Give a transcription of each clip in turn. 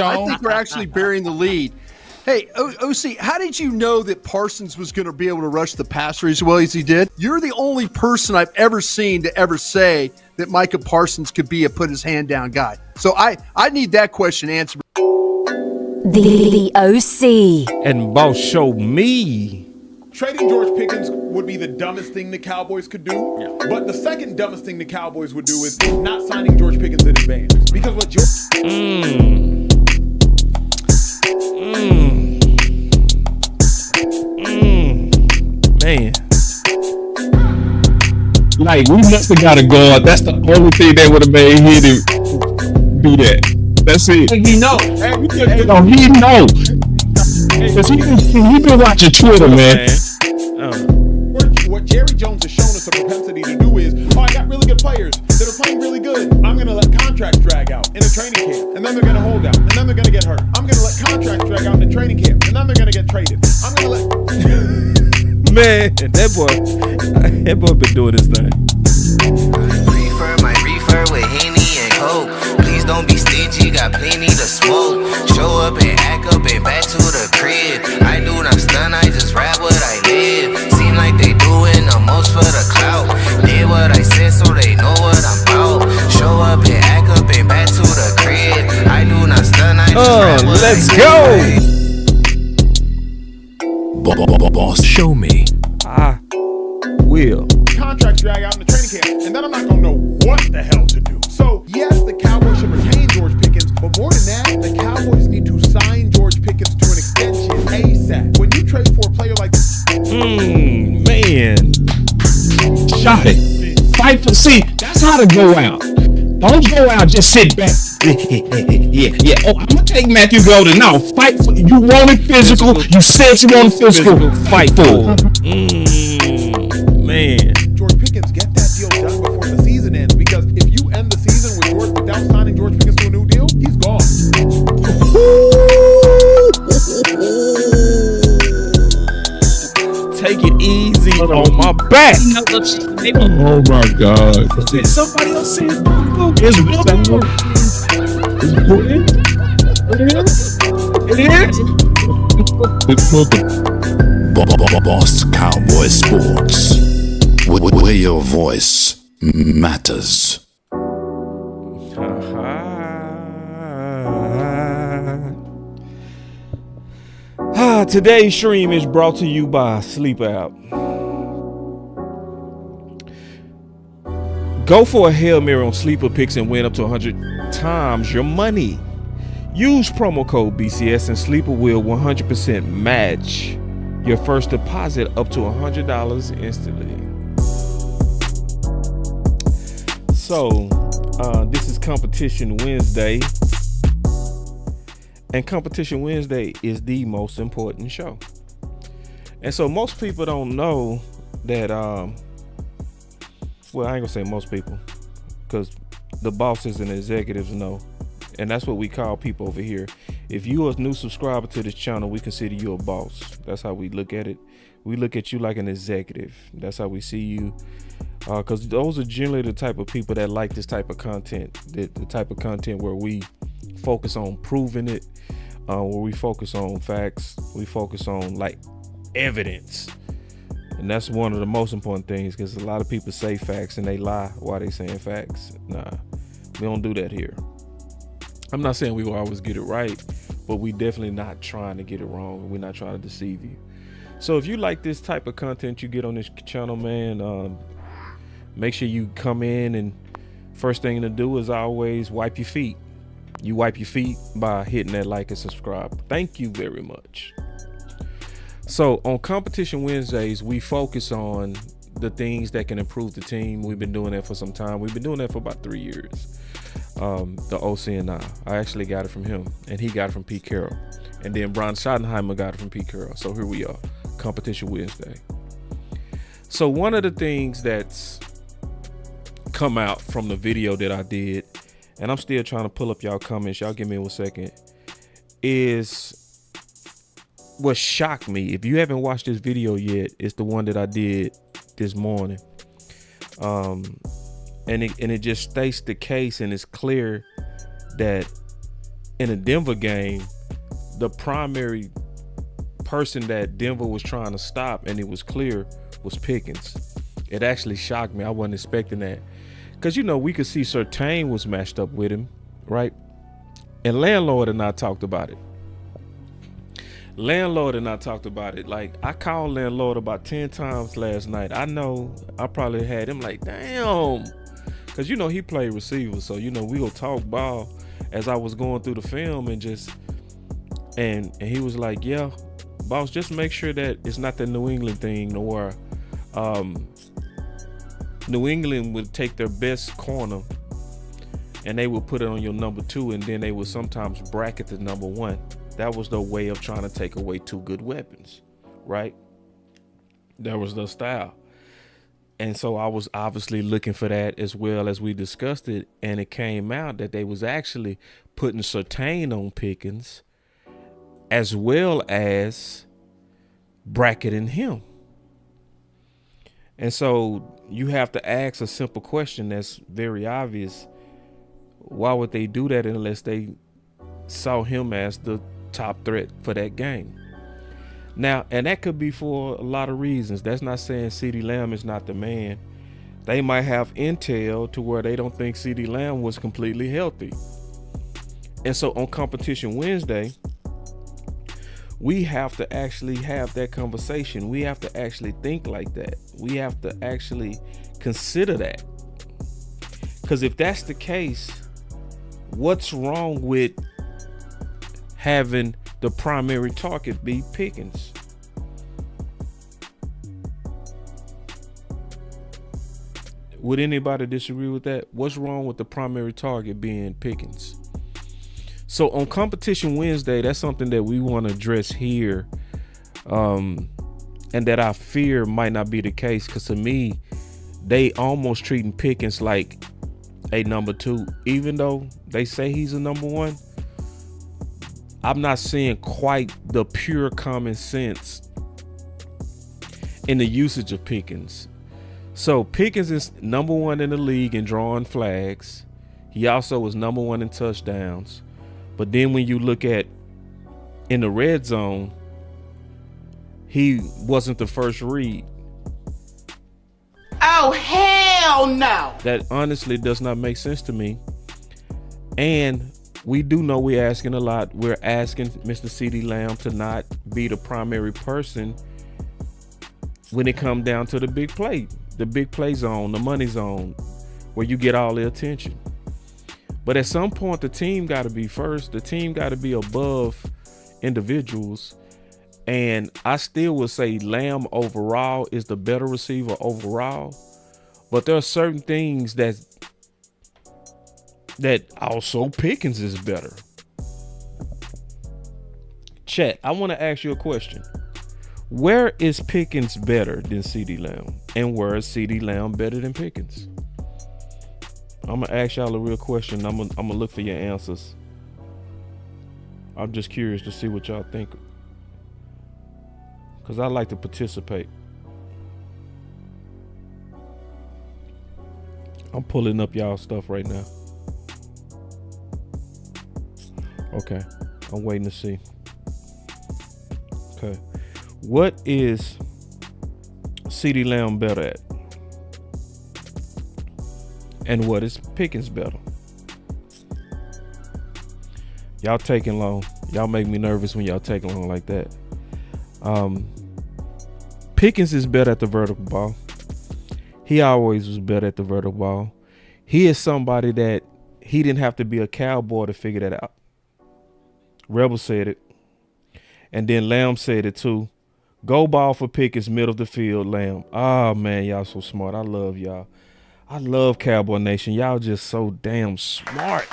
I think we're actually burying the lead. Hey, OC, how did you know that Parsons was going to be able to rush the passer as well as he did? You're the only person I've ever seen to ever say that Micah Parsons could be a put his hand down guy. So I need that question answered. The OC. And Boss showed me. Trading George Pickens would be the dumbest thing the Cowboys could do. Yeah. But the second dumbest thing the Cowboys would do is not signing George Pickens in advance. Because what George... Man. Like, we must have got a guard. That's the only thing that would have made him do that. That's it. He know. He know. Because he been watching Twitter, man. What Jerry Jones has shown us a propensity to do is, I got really good players that are playing really good. I'm going to let contracts drag out in a training camp, and then they're going to hold out, and then they're going to get hurt. I'm going to let contracts drag out in the training camp, and then they're going to get traded. I'm going to let... Man, that boy been doing this thing. My reefer with Henny and Coke. Please don't be stingy, got plenty to smoke. Show up and act up and back to the crib. I do not stun, I just rap what I live. Seem like they doing the most for the clout. Did what I said so they know what I'm about. Show up and act up and back to the crib. I do not stun, I just rap what let's I go. Boss, show me. I will. Contracts drag out in the training camp, and then I'm not going to know what the hell to do. So, yes, the Cowboys should retain George Pickens, but more than that, the Cowboys need to sign George Pickens to an extension ASAP. When you trade for a player like this... Man. Shot it. Fight for... See, that's how to go out. Don't go out, just sit back. Yeah. Oh, I'm going to take Matthew Golden. No, fight for... You want it physical. You said you want it physical. Fight for it. Man. George Pickens, get that deal done before the season ends, because if you end the season with George without signing George Pickens to a new deal, he's gone. Take it easy on my back. Oh my God. Somebody else said It's important. It's important. Boss Cowboy Sports, where your voice matters. Today's stream is brought to you by Sleep App. Go for a Hail Mary on Sleeper Picks and win up to 100 times your money. Use promo code BCS and Sleeper will 100% match your first deposit up to $100 instantly. So, this is Competition Wednesday. And Competition Wednesday is the most important show. And so most people don't know that, well, I ain't gonna say most people, because the bosses and executives know. And that's what we call people over here. If you're a new subscriber to this channel, we consider you a boss. That's how we look at it. We look at you like an executive. That's how we see you. Because those are generally the type of people that like this type of content. The type of content where we focus on proving it, where we focus on facts, we focus on like evidence. And that's one of the most important things, because a lot of people say facts and they lie while they saying facts. Nah, we don't do that here. I'm not saying we will always get it right, but we definitely not trying to get it wrong. We're not trying to deceive you. So if you like this type of content you get on this channel, man, make sure you come in, and first thing to do is always wipe your feet. You wipe your feet by hitting that like and subscribe. Thank you very much. So on Competition Wednesdays, we focus on the things that can improve the team. We've been doing that for some time. We've been doing that for about 3 years. The OC and I actually got it from him, and he got it from Pete Carroll. And then Brian Schottenheimer got it from Pete Carroll. So here we are, Competition Wednesday. So one of the things that's come out from the video that I did, and I'm still trying to pull up y'all comments, y'all give me 1 second, is what shocked me. If you haven't watched this video yet, it's the one that I did this morning. And it just states the case, and it's clear that in a Denver game, the primary person that Denver was trying to stop, and it was clear, was Pickens. It actually shocked me. I wasn't expecting that. Because, you know, we could see Surtain was matched up with him, right? And Landlord and I talked about it. Like, I called Landlord about 10 times last night. I know I probably had him like, damn. Because, you know, he played receiver. So, you know, we will talk ball as I was going through the film and just, and he was like, yeah, boss, just make sure that it's not the New England thing or New England would take their best corner and they would put it on your number 2, and then they would sometimes bracket the number 1. That was their way of trying to take away 2 good weapons, right? That was their style. And so I was obviously looking for that as well as we discussed it, and it came out that they was actually putting Surtain on Pickens as well as bracketing him. And so you have to ask a simple question that's very obvious. Why would they do that unless they saw him as the top threat for that game? Now, and that could be for a lot of reasons. That's not saying CeeDee Lamb is not the man. They might have intel to where they don't think CeeDee Lamb was completely healthy. And so on Competition Wednesday, we have to actually have that conversation. We have to actually think like that. We have to actually consider that. Because if that's the case, what's wrong with having the primary target be Pickens? Would anybody disagree with that? What's wrong with the primary target being Pickens? So on Competition Wednesday, that's something that we want to address here, and that I fear might not be the case, because to me, they almost treating Pickens like a number 2, even though they say he's a number 1. I'm not seeing quite the pure common sense in the usage of Pickens. So Pickens is number 1 in the league in drawing flags. He also was number 1 in touchdowns. But then when you look at in the red zone, he wasn't the first read. Oh, hell no. That honestly does not make sense to me. And we do know we're asking a lot. We're asking Mr. CeeDee Lamb to not be the primary person when it comes down to the big play zone, the money zone, where you get all the attention. But at some point, the team got to be first. The team got to be above individuals. And I still would say Lamb overall is the better receiver overall. But there are certain things that also Pickens is better. Chat, I want to ask you a question. Where is Pickens better than CeeDee Lamb? And where is CeeDee Lamb better than Pickens? I'm going to ask y'all a real question. I'm going to look for your answers. I'm just curious to see what y'all think, because I like to participate. I'm pulling up y'all stuff right now. Okay. I'm waiting to see. Okay. What is CeeDee Lamb better at? And what is Pickens better? Y'all taking long. Y'all make me nervous when y'all take long like that. Pickens is better at the vertical ball. He always was better at the vertical ball. He is somebody that he didn't have to be a cowboy to figure that out. Rebel said it. And then Lamb said it too. Go ball for Pickens, middle of the field, Lamb. Oh, man, y'all so smart. I love y'all. I love Cowboy Nation. Y'all just so damn smart.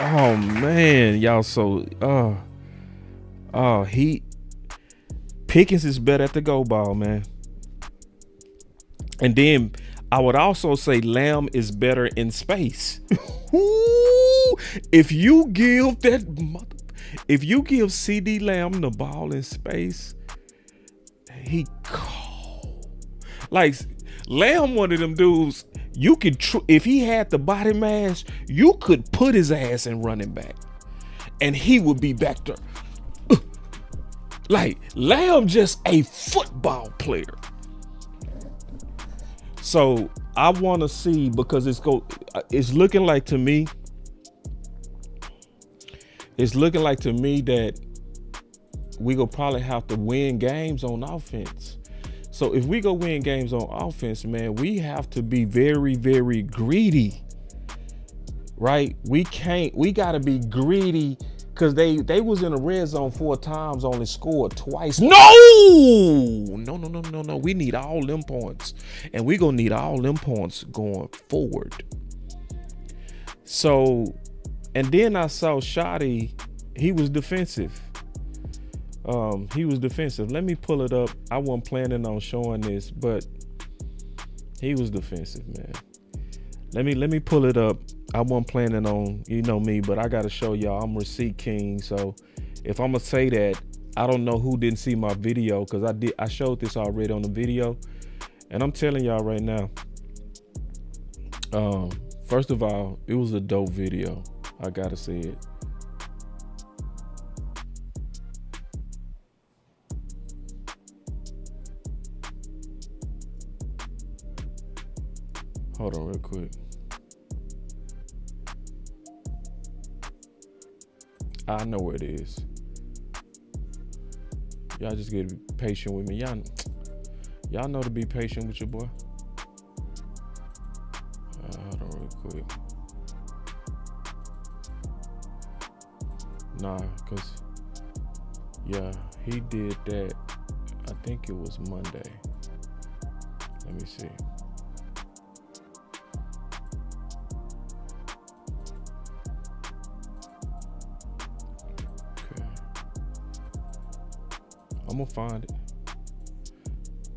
Oh, man, y'all so Pickens is better at the go ball, man. And then I would also say Lamb is better in space. If you give CeeDee Lamb the ball in space, he cold. Like Lamb, one of them dudes, you could, if he had the body mass, you could put his ass in running back and he would be back there. Like, Lamb just a football player. So I want to see, because it's looking like to me that we gonna probably have to win games on offense. So if we go win games on offense, man, we have to be very, very greedy, right? We gotta be greedy, because they was in the red zone 4 times, only scored twice. No. We need all them points, and we gonna need all them points going forward. So, and then I saw Shoddy, he was defensive. Let me pull it up. I wasn't planning on showing this, but he was defensive, man. Let me pull it up. I wasn't planning on, you know me, but I gotta show y'all I'm receipt king. So if I'm gonna say that, I don't know who didn't see my video, because I showed this already on the video, and I'm telling y'all right now. First of all, it was a dope video. I gotta say it. Hold on real quick. I know where it is. Y'all just gotta be patient with me. Y'all know to be patient with your boy. Hold on real quick. Nah, cause yeah, he did that. I think it was Monday. Let me see. I'm gonna find it.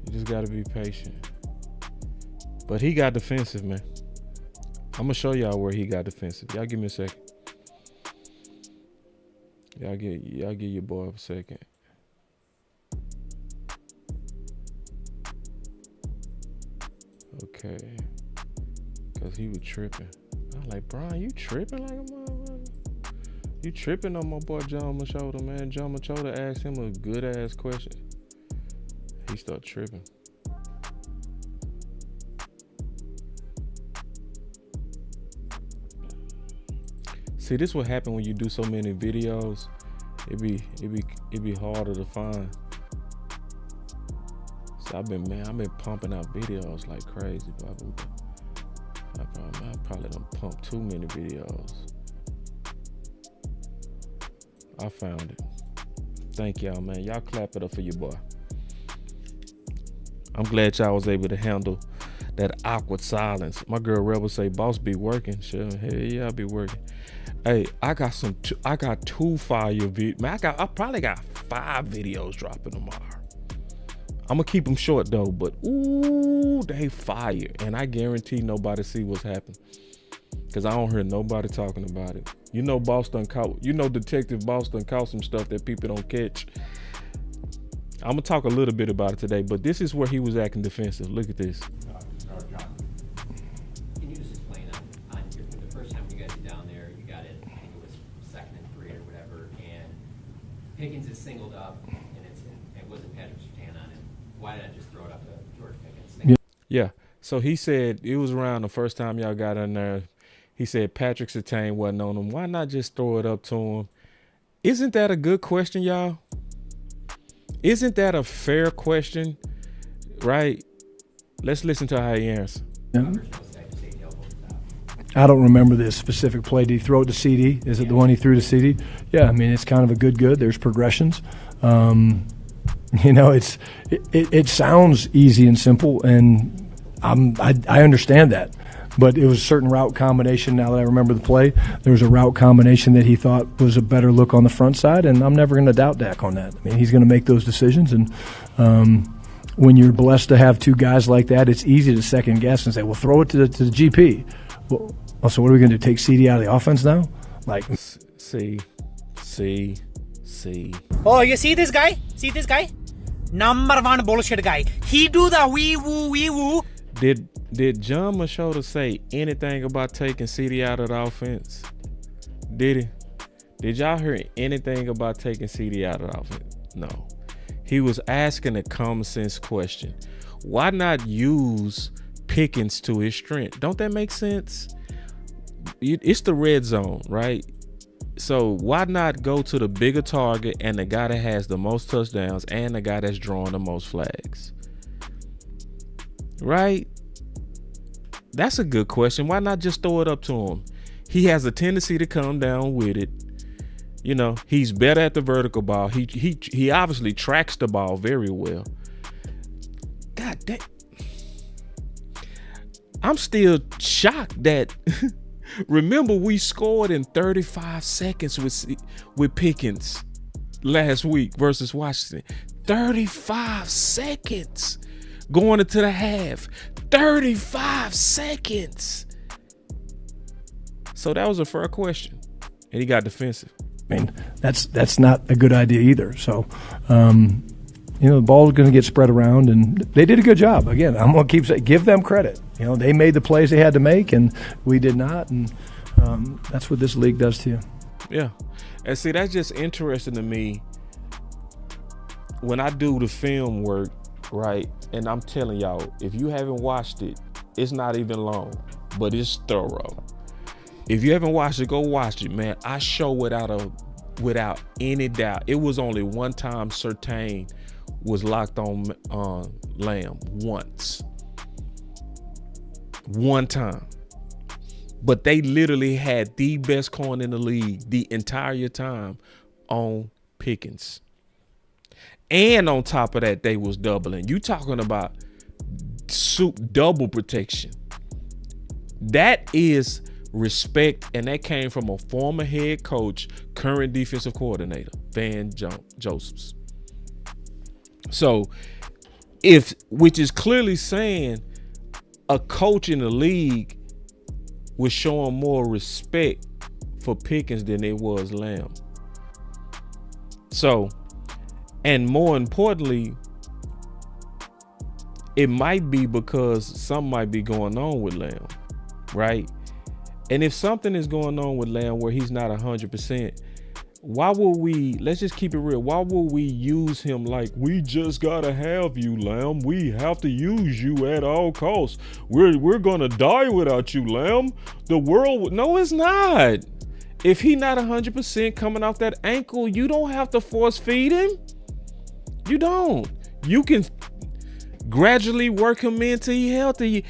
You just gotta be patient. But he got defensive, man. I'm gonna show y'all where he got defensive. Y'all give me a second. Y'all give your boy a second. Okay. Cause he was tripping. I'm like, Brian, you tripping like a motherfucker? You tripping on my boy John Machota, man. John Machota asked him a good ass question. He started tripping. See, this what happen when you do so many videos. It be harder to find. So I've been pumping out videos like crazy. I probably done pumped too many videos. I found it. Thank y'all, man. Y'all clap it up for your boy. I'm glad y'all was able to handle that awkward silence. My girl Rebel say, "Boss be working." Sure, hell yeah, I be working. Hey, I got 2 fire videos. Man, I probably got 5 videos dropping tomorrow. I'm gonna keep them short though, but ooh, they fire, and I guarantee nobody see what's happening, cause I don't hear nobody talking about it. You know, Detective Boss done caught some stuff that people don't catch. I'm gonna talk a little bit about it today, but this is where he was acting defensive. Look at this. Can you just explain on the first time you guys were down there, you got it, I think it was 2nd and 3 or whatever, and Pickens is singled up, and it wasn't Patrick Surtain on him. Why did I just throw it up to George Pickens? Yeah. So he said it was around the first time y'all got in there. He said Patrick Surtain wasn't on him. Why not just throw it up to him? Isn't that a good question, y'all? Isn't that a fair question? Right? Let's listen to how he answers. I don't remember this specific play. Did he throw it to CD? Is it the one he threw to CD? Yeah, I mean, it's kind of a good. There's progressions. You know, it sounds easy and simple, and I understand that. But it was a certain route combination. Now that I remember the play, there was a route combination that he thought was a better look on the front side, and I'm never going to doubt Dak on that. I mean, he's going to make those decisions, and when you're blessed to have 2 guys like that, it's easy to second guess and say, well, throw it to the GP. Well, so what are we going to do, take CD out of the offense now? Like, see. Oh, you see this guy? See this guy? Number 1 bullshit guy. He do the wee woo. Did John Machota say anything about taking CD out of the offense? Did he? Did y'all hear anything about taking CD out of the offense? No. He was asking a common sense question. Why not use Pickens to his strength? Don't that make sense? It's the red zone, right? So why not go to the bigger target and the guy that has the most touchdowns and the guy that's drawing the most flags? Right? That's a good question. Why not just throw it up to him? He has a tendency to come down with it. You know, he's better at the vertical ball. He obviously tracks the ball very well. God damn. I'm still shocked that remember we scored in 35 seconds with Pickens last week versus Washington. 35 seconds going into the half. 35 seconds. So that was a fair question, and he got defensive. I mean, that's not a good idea either. So, the ball's going to get spread around, and they did a good job. Again, I'm going to keep saying, give them credit. They made the plays they had to make, and we did not, and that's what this league does to you. Yeah, and see, that's just interesting to me when I do the film work, right? And I'm telling y'all, if you haven't watched it, it's not even long, but it's thorough. If you haven't watched it, go watch it, man. I show without any doubt. It was only one time Surtain was locked on Lamb once. One time. But they literally had the best corner in the league the entire time on Pickens. And on top of that, they was doubling. You talking about double protection. That is respect, and that came from a former head coach, current defensive coordinator, Van Josephs. So, which is clearly saying a coach in the league was showing more respect for Pickens than it was Lamb. So, and more importantly, it might be because something might be going on with Lamb, right? And if something is going on with Lamb where he's not 100%, why would we, let's just keep it real, why would we use him like, we just gotta have you, Lamb. We have to use you at all costs. We're gonna die without you, Lamb. The world, no, it's not. If he not 100% coming off that ankle, you don't have to force feed him. You don't. You can gradually work him into he healthy.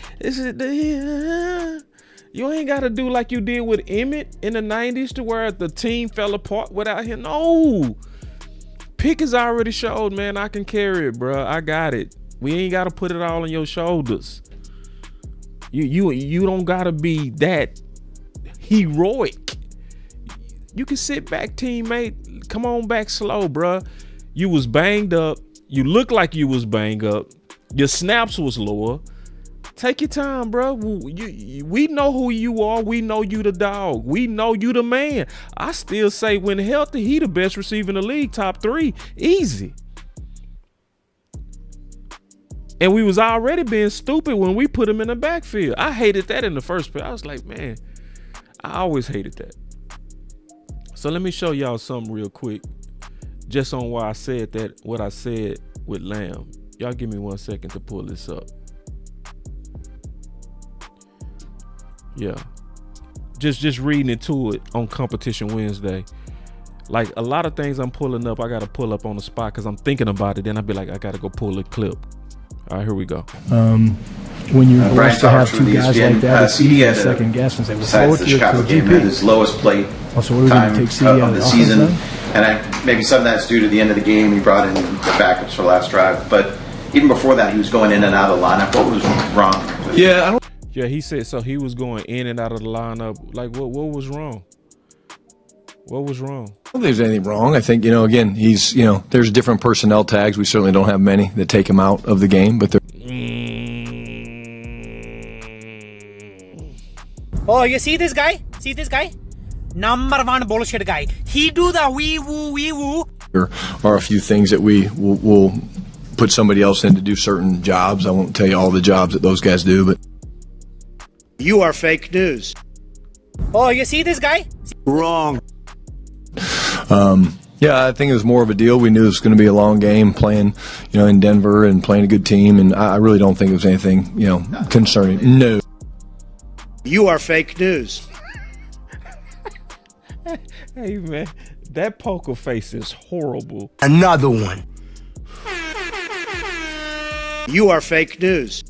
You ain't got to do like you did with Emmett in the 90s to where the team fell apart without him. No. Pickens already showed, man, I can carry it, bro. I got it. We ain't got to put it all on your shoulders. You don't got to be that heroic. You can sit back, teammate. Come on back slow, bro. You was banged up. You look like you was banged up. Your snaps was lower. Take your time, bro. We know who you are. We know you the dog. We know you the man. I still say when healthy, he the best receiver in the league, top 3, easy. And we was already being stupid when we put him in the backfield. I hated that in the first place. I was like, man, I always hated that. So let me show y'all something real quick, just on why I said that, what I said with Lamb. Y'all give me 1 second to pull this up. Yeah, just reading into it on Competition Wednesday. Like a lot of things I'm pulling up, I got to pull up on the spot because I'm thinking about it. Then I'll be like, I got to go pull a clip. All right, here we go. When you're blessed to have two guys like that, it's easy to second guess and say, well, besides the Chicago game, had his lowest plate time of the season. And maybe some of that's due to the end of the game. He brought in the backups for last drive. But even before that, he was going in and out of the lineup. What was wrong? Yeah, he said so. He was going in and out of the lineup. Like, what was wrong? What was wrong? I don't think there's anything wrong. I think, again, he's, there's different personnel tags. We certainly don't have many that take him out of the game, but Oh, you see this guy? See this guy? Number 1 bullshit guy. He do the wee woo. There are a few things that we will put somebody else in to do certain jobs. I won't tell you all the jobs that those guys do, but You are fake news. Oh, you see this guy? wrong. Yeah, I think it was more of a deal. We knew it was going to be a long game playing, in Denver and playing a good team, and I really don't think it was anything, concerning. No. You are fake news. Hey, man, that poker face is horrible. Another one. You are fake news.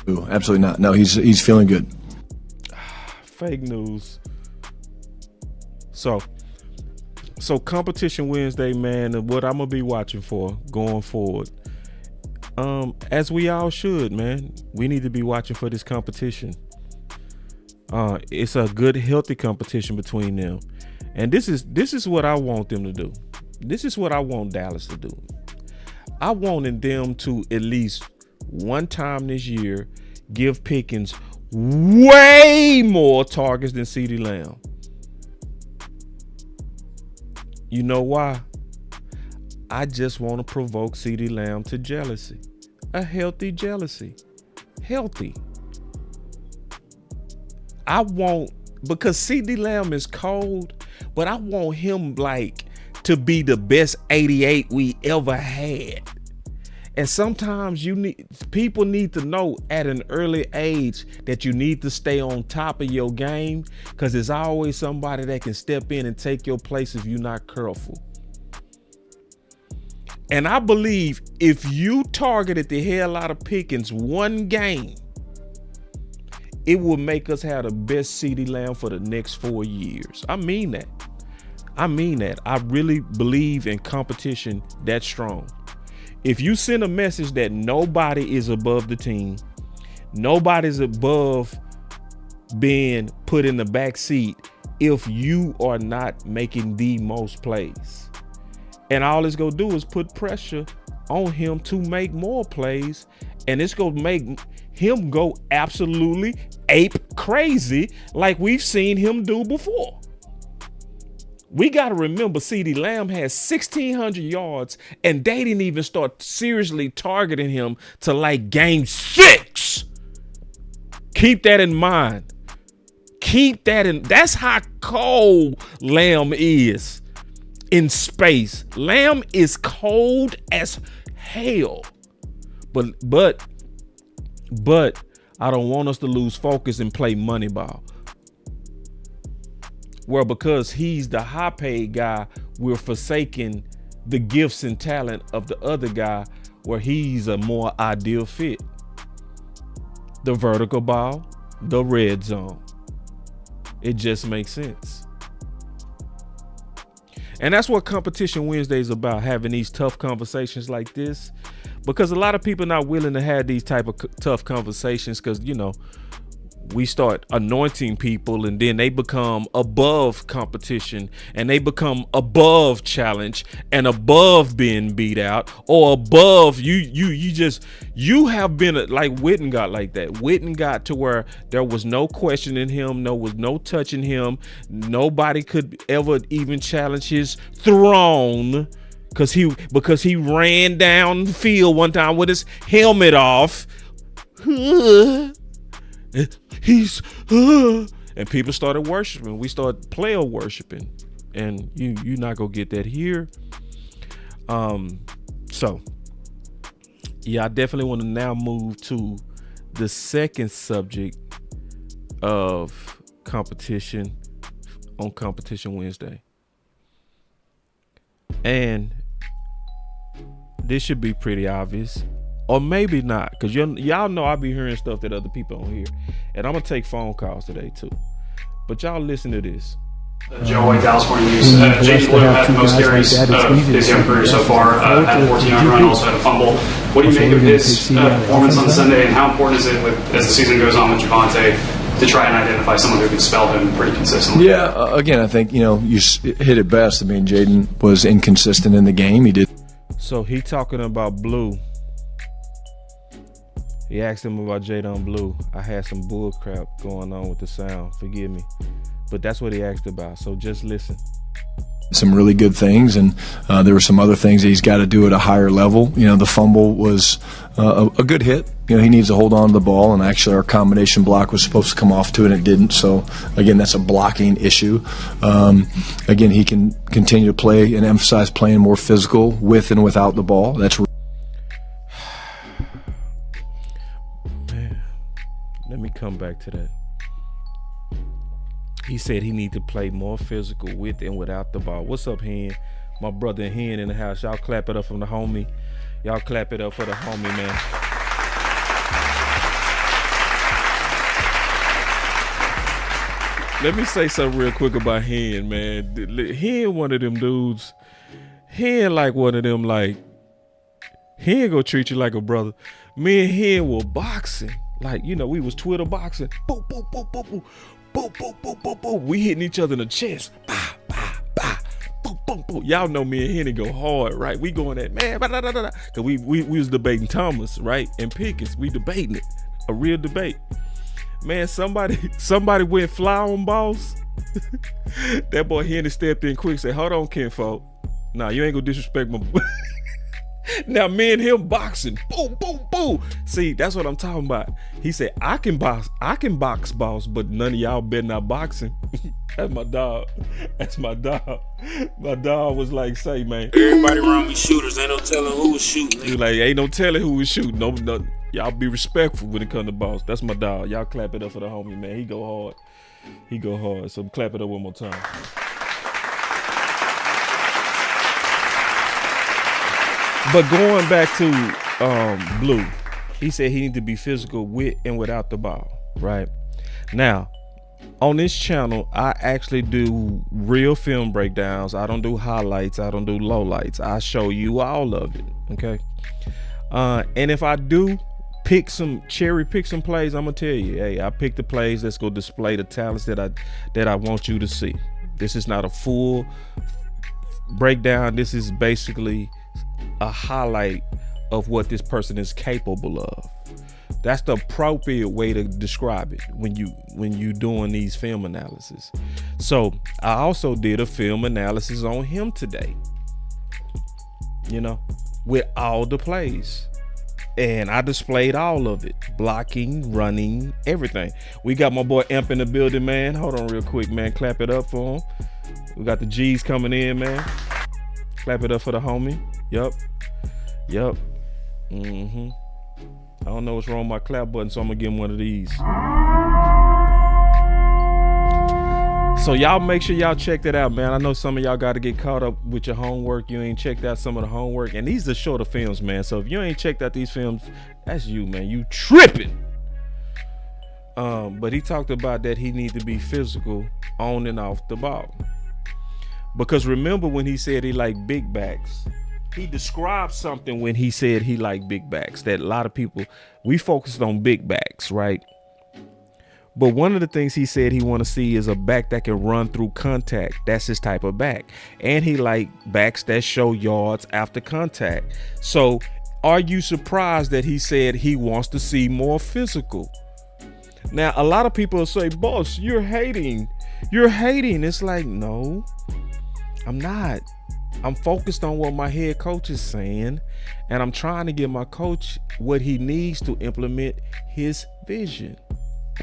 Ooh, absolutely not. No, he's feeling good. Fake news. So Competition Wednesday, man, and what I'm gonna be watching for going forward. As we all should, man. We need to be watching for this competition. It's a good, healthy competition between them. And this is what I want them to do. This is what I want Dallas to do. I wanted them to at least one time this year give Pickens way more targets than CeeDee Lamb. You know why? I just want to provoke CeeDee Lamb to jealousy. A healthy jealousy. Healthy. I want, because CeeDee Lamb is cold, but I want him to be the best 88 we ever had. And sometimes people need to know at an early age that you need to stay on top of your game, because there's always somebody that can step in and take your place if you're not careful. And I believe if you targeted the hell out of Pickens one game, it will make us have the best CeeDee Lamb for the next 4 years. I mean that. I really believe in competition that strong. If you send a message that nobody is above the team, nobody's above being put in the back seat if you are not making the most plays. And all it's going to do is put pressure on him to make more plays, and it's going to make him go absolutely ape crazy like we've seen him do before. We got to remember CeeDee Lamb has 1,600 yards, and they didn't even start seriously targeting him to game 6. Keep that in mind. That's how cold Lamb is in space. Lamb is cold as hell. But I don't want us to lose focus and play money ball. Well, because he's the high paid guy, we're forsaking the gifts and talent of the other guy where he's a more ideal fit. The vertical ball, the red zone. It just makes sense. And that's what Competition Wednesday is about, having these tough conversations like this. Because a lot of people are not willing to have these type of tough conversations because, we start anointing people and then they become above competition and they become above challenge and above being beat out or above you have been like Witten got like that. Witten got to where there was no questioning him, was no touching him. Nobody could ever even challenge his throne because he ran down the field one time with his helmet off. And people started worshiping. We started player worshiping, and you're not gonna get that here. So yeah, I definitely want to now move to the second subject of competition on Competition Wednesday, and this should be pretty obvious. Or maybe not, because y'all know I be hearing stuff that other people don't hear. And I'm going to take phone calls today, too. But y'all listen to this. Joe White, Dallas Morning News. James Wood had the most carries of his young career so far, had a 14-yard run, also had a fumble. What do you make of his performance on Sunday, and how important is it, as the season goes on with Javonte, to try and identify someone who can spell him pretty consistently? Yeah, again, I think, you hit it best. I mean, Jaden was inconsistent in the game. He did. So he talking about Blue. He asked him about Jadon Blue. I had some bull crap going on with the sound. Forgive me. But that's what he asked about. So just listen. some really good things, and there were some other things that he's got to do at a higher level. You know, the fumble was a good hit. You know, he needs to hold on to the ball, and actually our combination block was supposed to come off to it, and it didn't. So, again, that's a blocking issue. Again, he can continue to play and emphasize playing more physical with and without the ball. That's man, let me come back to that. He said he need to play more physical with and without the ball. What's up, Hen? My brother Hen in the house. Y'all clap it up for the homie. Y'all clap it up for the homie, man. Let me say something real quick about Hen, man. Hen one of them dudes. Hen like one of them, like, Hen gonna treat you like a brother. Me and Hen were boxing. Like, you know, we was Twitter boxing. Boom, boom, boom, boom, boom. Boom, boom, boom, boom, boom. We hitting each other in the chest. Bah, bah, bah. Boom, boom, boom. Y'all know me and Henny go hard, right? We going at, man, bah, bah, bah, bah. Cause we was debating Thomas, right? And Pickens. We debating it. A real debate. Man, somebody went fly on Boss. That boy Henny stepped in quick, said, hold on, Kinfolk. Nah, you ain't gonna disrespect my Now me and him boxing. Boom, boom, boom. See, that's what I'm talking about. He said, I can box, Boss, but none of y'all better not boxing. That's my dog. That's my dog. My dog was like, say, man. Everybody around me shooters, ain't no telling who was shooting. He like, ain't no telling who was shooting. No, y'all be respectful when it comes to Boss. That's my dog. Y'all clap it up for the homie, man. He go hard. He go hard. So clap it up one more time. But going back to Blue, he said he need to be physical with and without the ball, right? Now, on this channel, I actually do real film breakdowns. I don't do highlights. I don't do lowlights. I show you all of it, okay? And if I do cherry pick some plays, I'm gonna tell you, hey, I picked the plays that's gonna display the talents that I want you to see. This is not a full breakdown. This is basically a highlight of what this person is capable of. That's the appropriate way to describe it when you doing these film analysis. So I also did a film analysis on him today, you know, with all the plays, and I displayed all of it: blocking, running, everything. We got my boy Imp in the building, man. Hold on real quick, man. Clap it up for him. We got the G's coming in, man. Clap it up for the homie. Yup. I don't know what's wrong with my clap button, so I'm gonna give him one of these. So y'all make sure y'all check that out, man. I know some of y'all got to get caught up with your homework. You ain't checked out some of the homework, and these are shorter films, man. So if you ain't checked out these films, that's you, man. You tripping. But he talked about that he need to be physical on and off the ball. Because remember when he said he liked big backs, he described something when he said he liked big backs that a lot of people, we focused on big backs, right? But one of the things he said he want to see is a back that can run through contact. That's his type of back. And he like backs that show yards after contact. So are you surprised that he said he wants to see more physical? Now, a lot of people will say, boss, you're hating. It's like, no, I'm not. I'm focused on what my head coach is saying, and I'm trying to give my coach what he needs to implement his vision.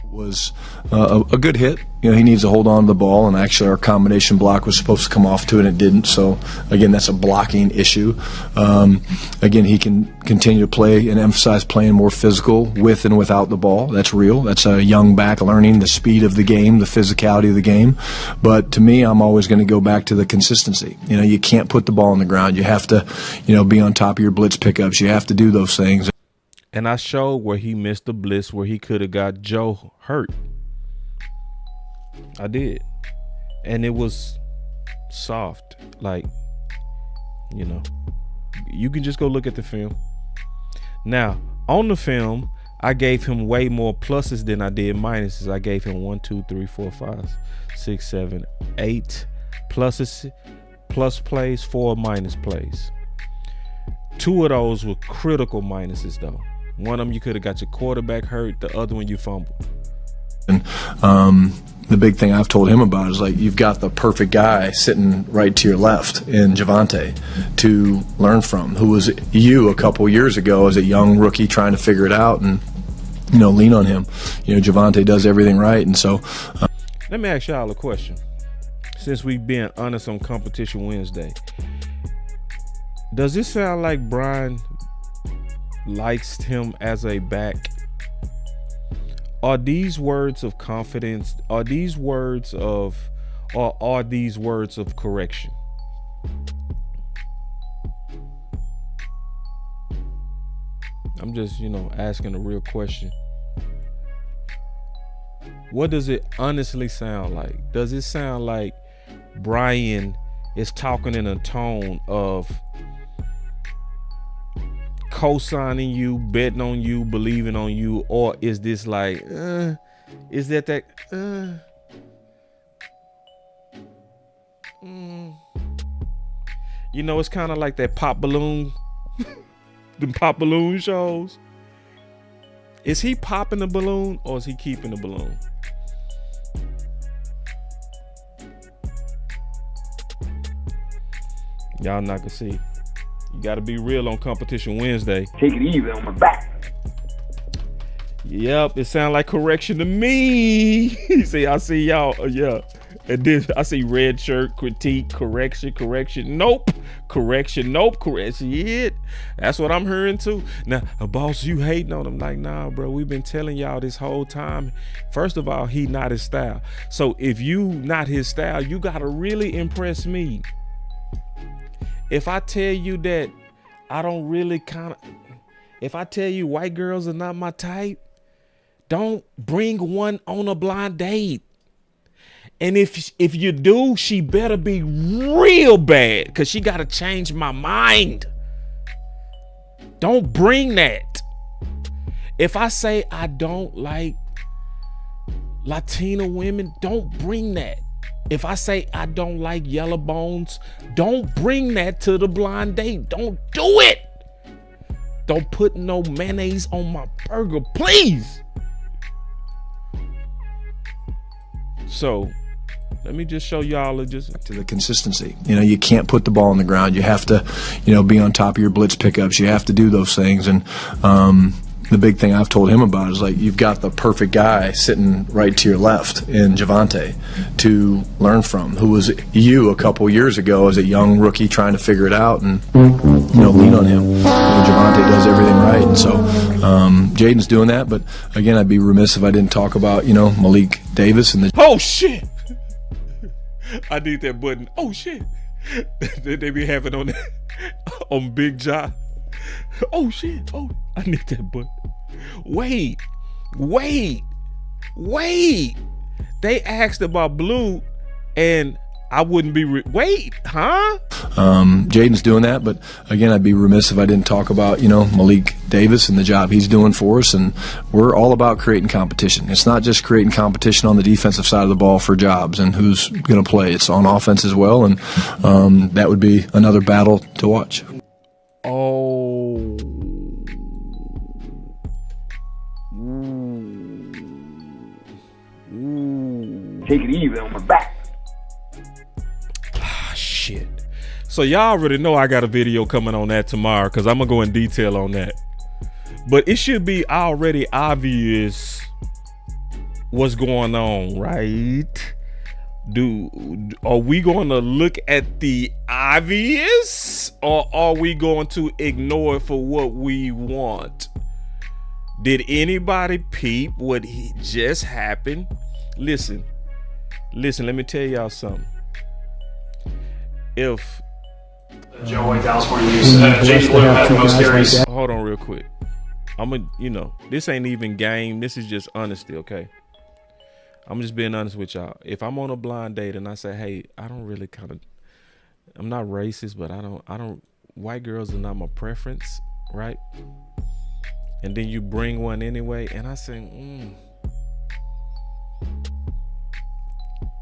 Was a good hit. You know, he needs to hold on to the ball, and actually our combination block was supposed to come off to it, and it didn't. So again, that's a blocking issue. Again, he can continue to play and emphasize playing more physical with and without the ball. That's real. That's a young back learning the speed of the game, the physicality of the game. But to me, I'm always going to go back to the consistency. You know, you can't put the ball on the ground. You have to, you know, be on top of your blitz pickups. You have to do those things. And I showed where he missed the blitz, where he could have got Joe hurt. I did. And it was soft. Like, you know, you can just go look at the film. Now, on the film, I gave him way more pluses than I did minuses. I gave him 1, 2, 3, 4, 5, 6, 7, 8 pluses, plus plays, 4 minus plays. 2 of those were critical minuses, though. One of them, you could have got your quarterback hurt. The other one, you fumbled. And, the big thing I've told him about is, like, you've got the perfect guy sitting right to your left in Javonte to learn from, who was you a couple years ago as a young rookie trying to figure it out, and, you know, lean on him. You know, Javonte does everything right, and so. Let me ask y'all a question. Since we've been honest on Competition Wednesday, does this sound like Brian likes him as a back? Are these words of confidence? Are these words of, or are these words of correction? I'm just, you know, asking a real question. What does it honestly sound like? Does it sound like Brian is talking in a tone of co-signing you, betting on you, believing on you, or is this like, is that you know, it's kind of like that pop balloon, the pop balloon shows. Is he popping the balloon or is he keeping the balloon? Y'all not gonna see. You got to be real on Competition Wednesday. Take it easy on my back. Yep, it sounds like correction to me. See, I see y'all. Yeah. And then I see red shirt, critique, correction. Nope. Correction. Nope. Correction. Yeah. That's what I'm hearing too. Now, boss, you hating on him. Like, nah, bro, we've been telling y'all this whole time. First of all, he not his style. So if you not his style, you got to really impress me. If I tell you that I don't really if I tell you white girls are not my type, don't bring one on a blind date. And if you do, she better be real bad, because she got to change my mind. Don't bring that. If I say I don't like Latina women, don't bring that. If I say I don't like yellow bones, don't bring that to the blind date. Don't do it. Don't put no mayonnaise on my burger, please. So let me just show y'all to the consistency. You know, you can't put the ball on the ground. You have to, you know, be on top of your blitz pickups. You have to do those things. And the big thing I've told him about is, like, you've got the perfect guy sitting right to your left in Javonte to learn from, who was you a couple years ago as a young rookie trying to figure it out, and, you know, lean on him. You know, Javonte does everything right, and so Jaden's doing that. But again, I'd be remiss if I didn't talk about, you know, Malik Davis and the. Oh shit! I need that button. Oh shit! They be having on that on Big Job. Oh shit! Oh, I need that button. Wait. They asked about Blue, and I wouldn't be. Wait, huh? Jaden's doing that, but again, I'd be remiss if I didn't talk about, you know, Malik Davis and the job he's doing for us. And we're all about creating competition. It's not just creating competition on the defensive side of the ball for jobs and who's going to play. It's on offense as well, and that would be another battle to watch. Oh. Take it easy on my back. Ah, shit. So y'all already know I got a video coming on that tomorrow, because I'm going to go in detail on that. But it should be already obvious what's going on, right? Are we going to look at the obvious, or are we going to ignore it for what we want? Did anybody peep what just happened? Listen, let me tell y'all something. If Joe White, Dallas Morning News, Jason Little had the most carries. Hold on real quick. This ain't even game. This is just honesty, okay? I'm just being honest with y'all. If I'm on a blind date and I say, hey, I'm not racist, but white girls are not my preference, right? And then you bring one anyway, and I say,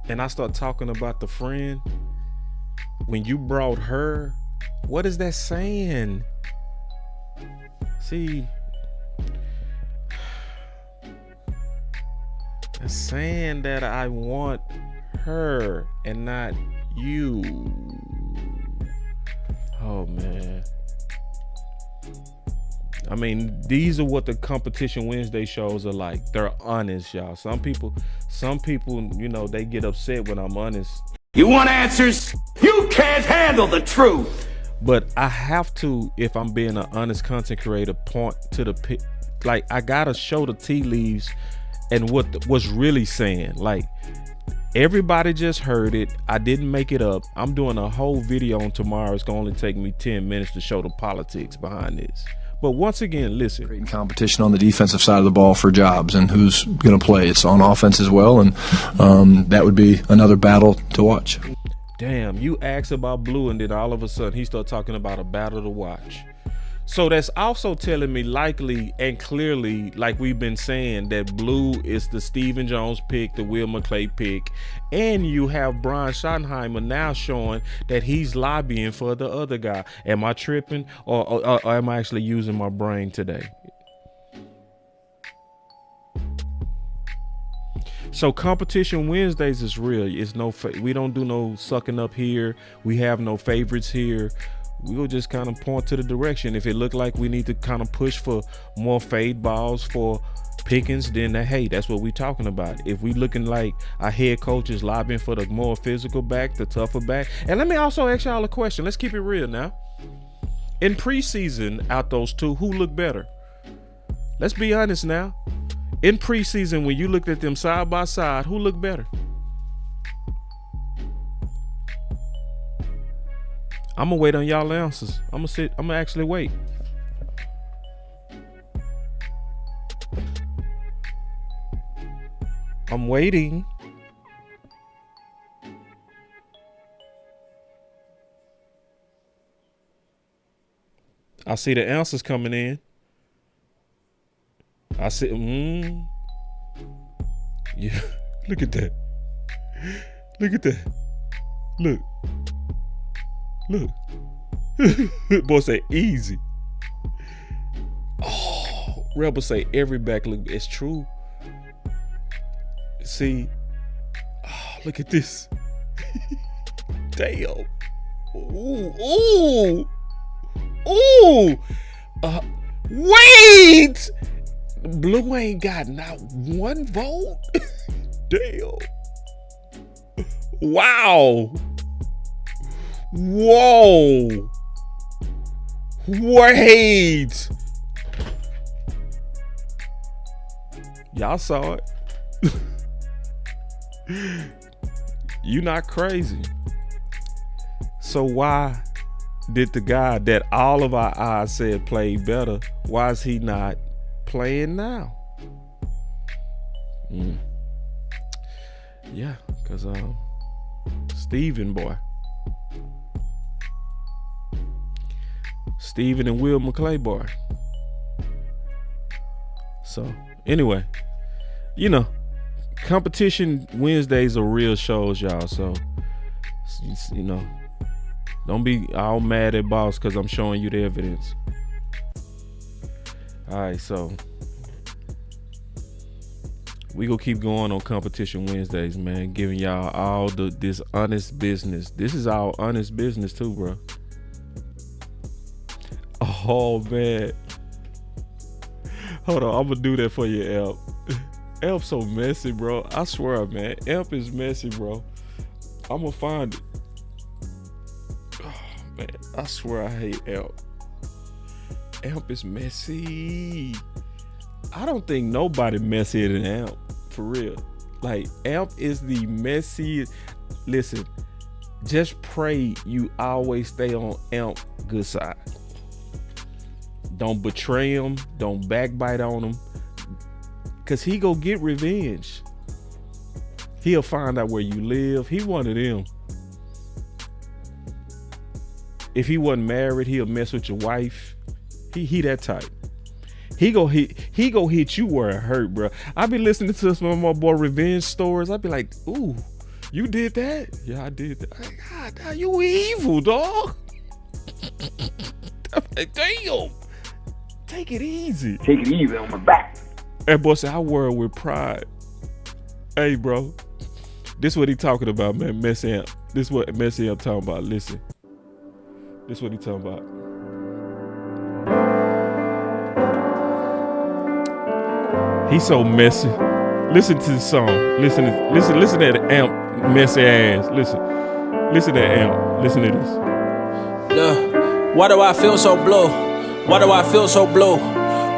and I start talking about the friend. When you brought her, what is that saying? See, saying that I want her and not you. Oh man. I mean, these are what the Competition Wednesday shows are like. They're honest, y'all. Some people, you know, they get upset when I'm honest. You want answers? You can't handle the truth. But I have to, if I'm being an honest content creator, point to the like I gotta show the tea leaves and what's really saying. Like, everybody just heard it. I didn't make it up. I'm doing a whole video on tomorrow. It's gonna only take me 10 minutes to show the politics behind this. But once again, listen. Creating competition on the defensive side of the ball for jobs and who's going to play. It's on offense as well, and that would be another battle to watch. Damn, you asked about Blue, and then all of a sudden he started talking about a battle to watch. So that's also telling me likely and clearly, like we've been saying, that Blue is the Stephen Jones pick, the Will McClay pick, and you have Brian Schottenheimer now showing that he's lobbying for the other guy. Am I tripping, or am I actually using my brain today? So Competition Wednesdays is real. It's we don't do no sucking up here. We have no favorites here. We'll just kind of point to the direction. If it looked like we need to kind of push for more fade balls for Pickens, then hey, that's what we're talking about. If we looking like our head coach is lobbying for the more physical back, the tougher back. And let me also ask y'all a question. Let's keep it real now. In preseason, out those two, who looked better? Let's be honest now. In preseason, when you looked at them side by side, who looked better? I'm gonna wait on y'all answers. I'm gonna actually wait. I'm waiting. I see the answers coming in. I see. Yeah. Look at that. Look at that. Look. Look. Boy say easy. Oh, Rebel say every back look. It's true. See. Oh, look at this. Damn. Ooh. Wait. Blue ain't got not one vote. Damn. Wow. Whoa. Wait. Y'all saw it. You not crazy. So why did the guy that all of our eyes said played better, why is he not playing now? Yeah, because Steven and Will McClay boy. So anyway, you know, Competition Wednesdays are real shows, y'all. So you know, don't be all mad at Boss because I'm showing you the evidence. All right, so we gonna keep going on Competition Wednesdays, man, giving y'all all this honest business. This is our honest business too, bro. Oh man, hold on, I'm gonna do that for you, Elp. Elp's so messy, bro. I swear, man, Elp is messy, bro. I'm gonna find it. Oh man, I swear I hate Elp. Elp is messy. I don't think nobody messier than Elp, for real. Like, Elp is the messiest. Listen, just pray you always stay on Elp's good side. Don't betray him. Don't backbite on him. Because he go get revenge. He'll find out where you live. He one of them. If he wasn't married, he'll mess with your wife. He that type. He go hit you where it hurt, bro. I be listening to some of my boy revenge stories. I be like, ooh, you did that? Yeah, I did that. God, you evil, dog. I'm like, damn. Take it easy. Take it easy on my back. That boy said, I wear it with pride. Hey, bro. This what he talking about, man. Messi Amp. This what Messi Amp talking about. Listen. This what he talking about. He's so messy. Listen to the song. Listen to that Amp messy ass. Listen to that Amp. Listen to this. Look, why do I feel so blue? Why do I feel so blue?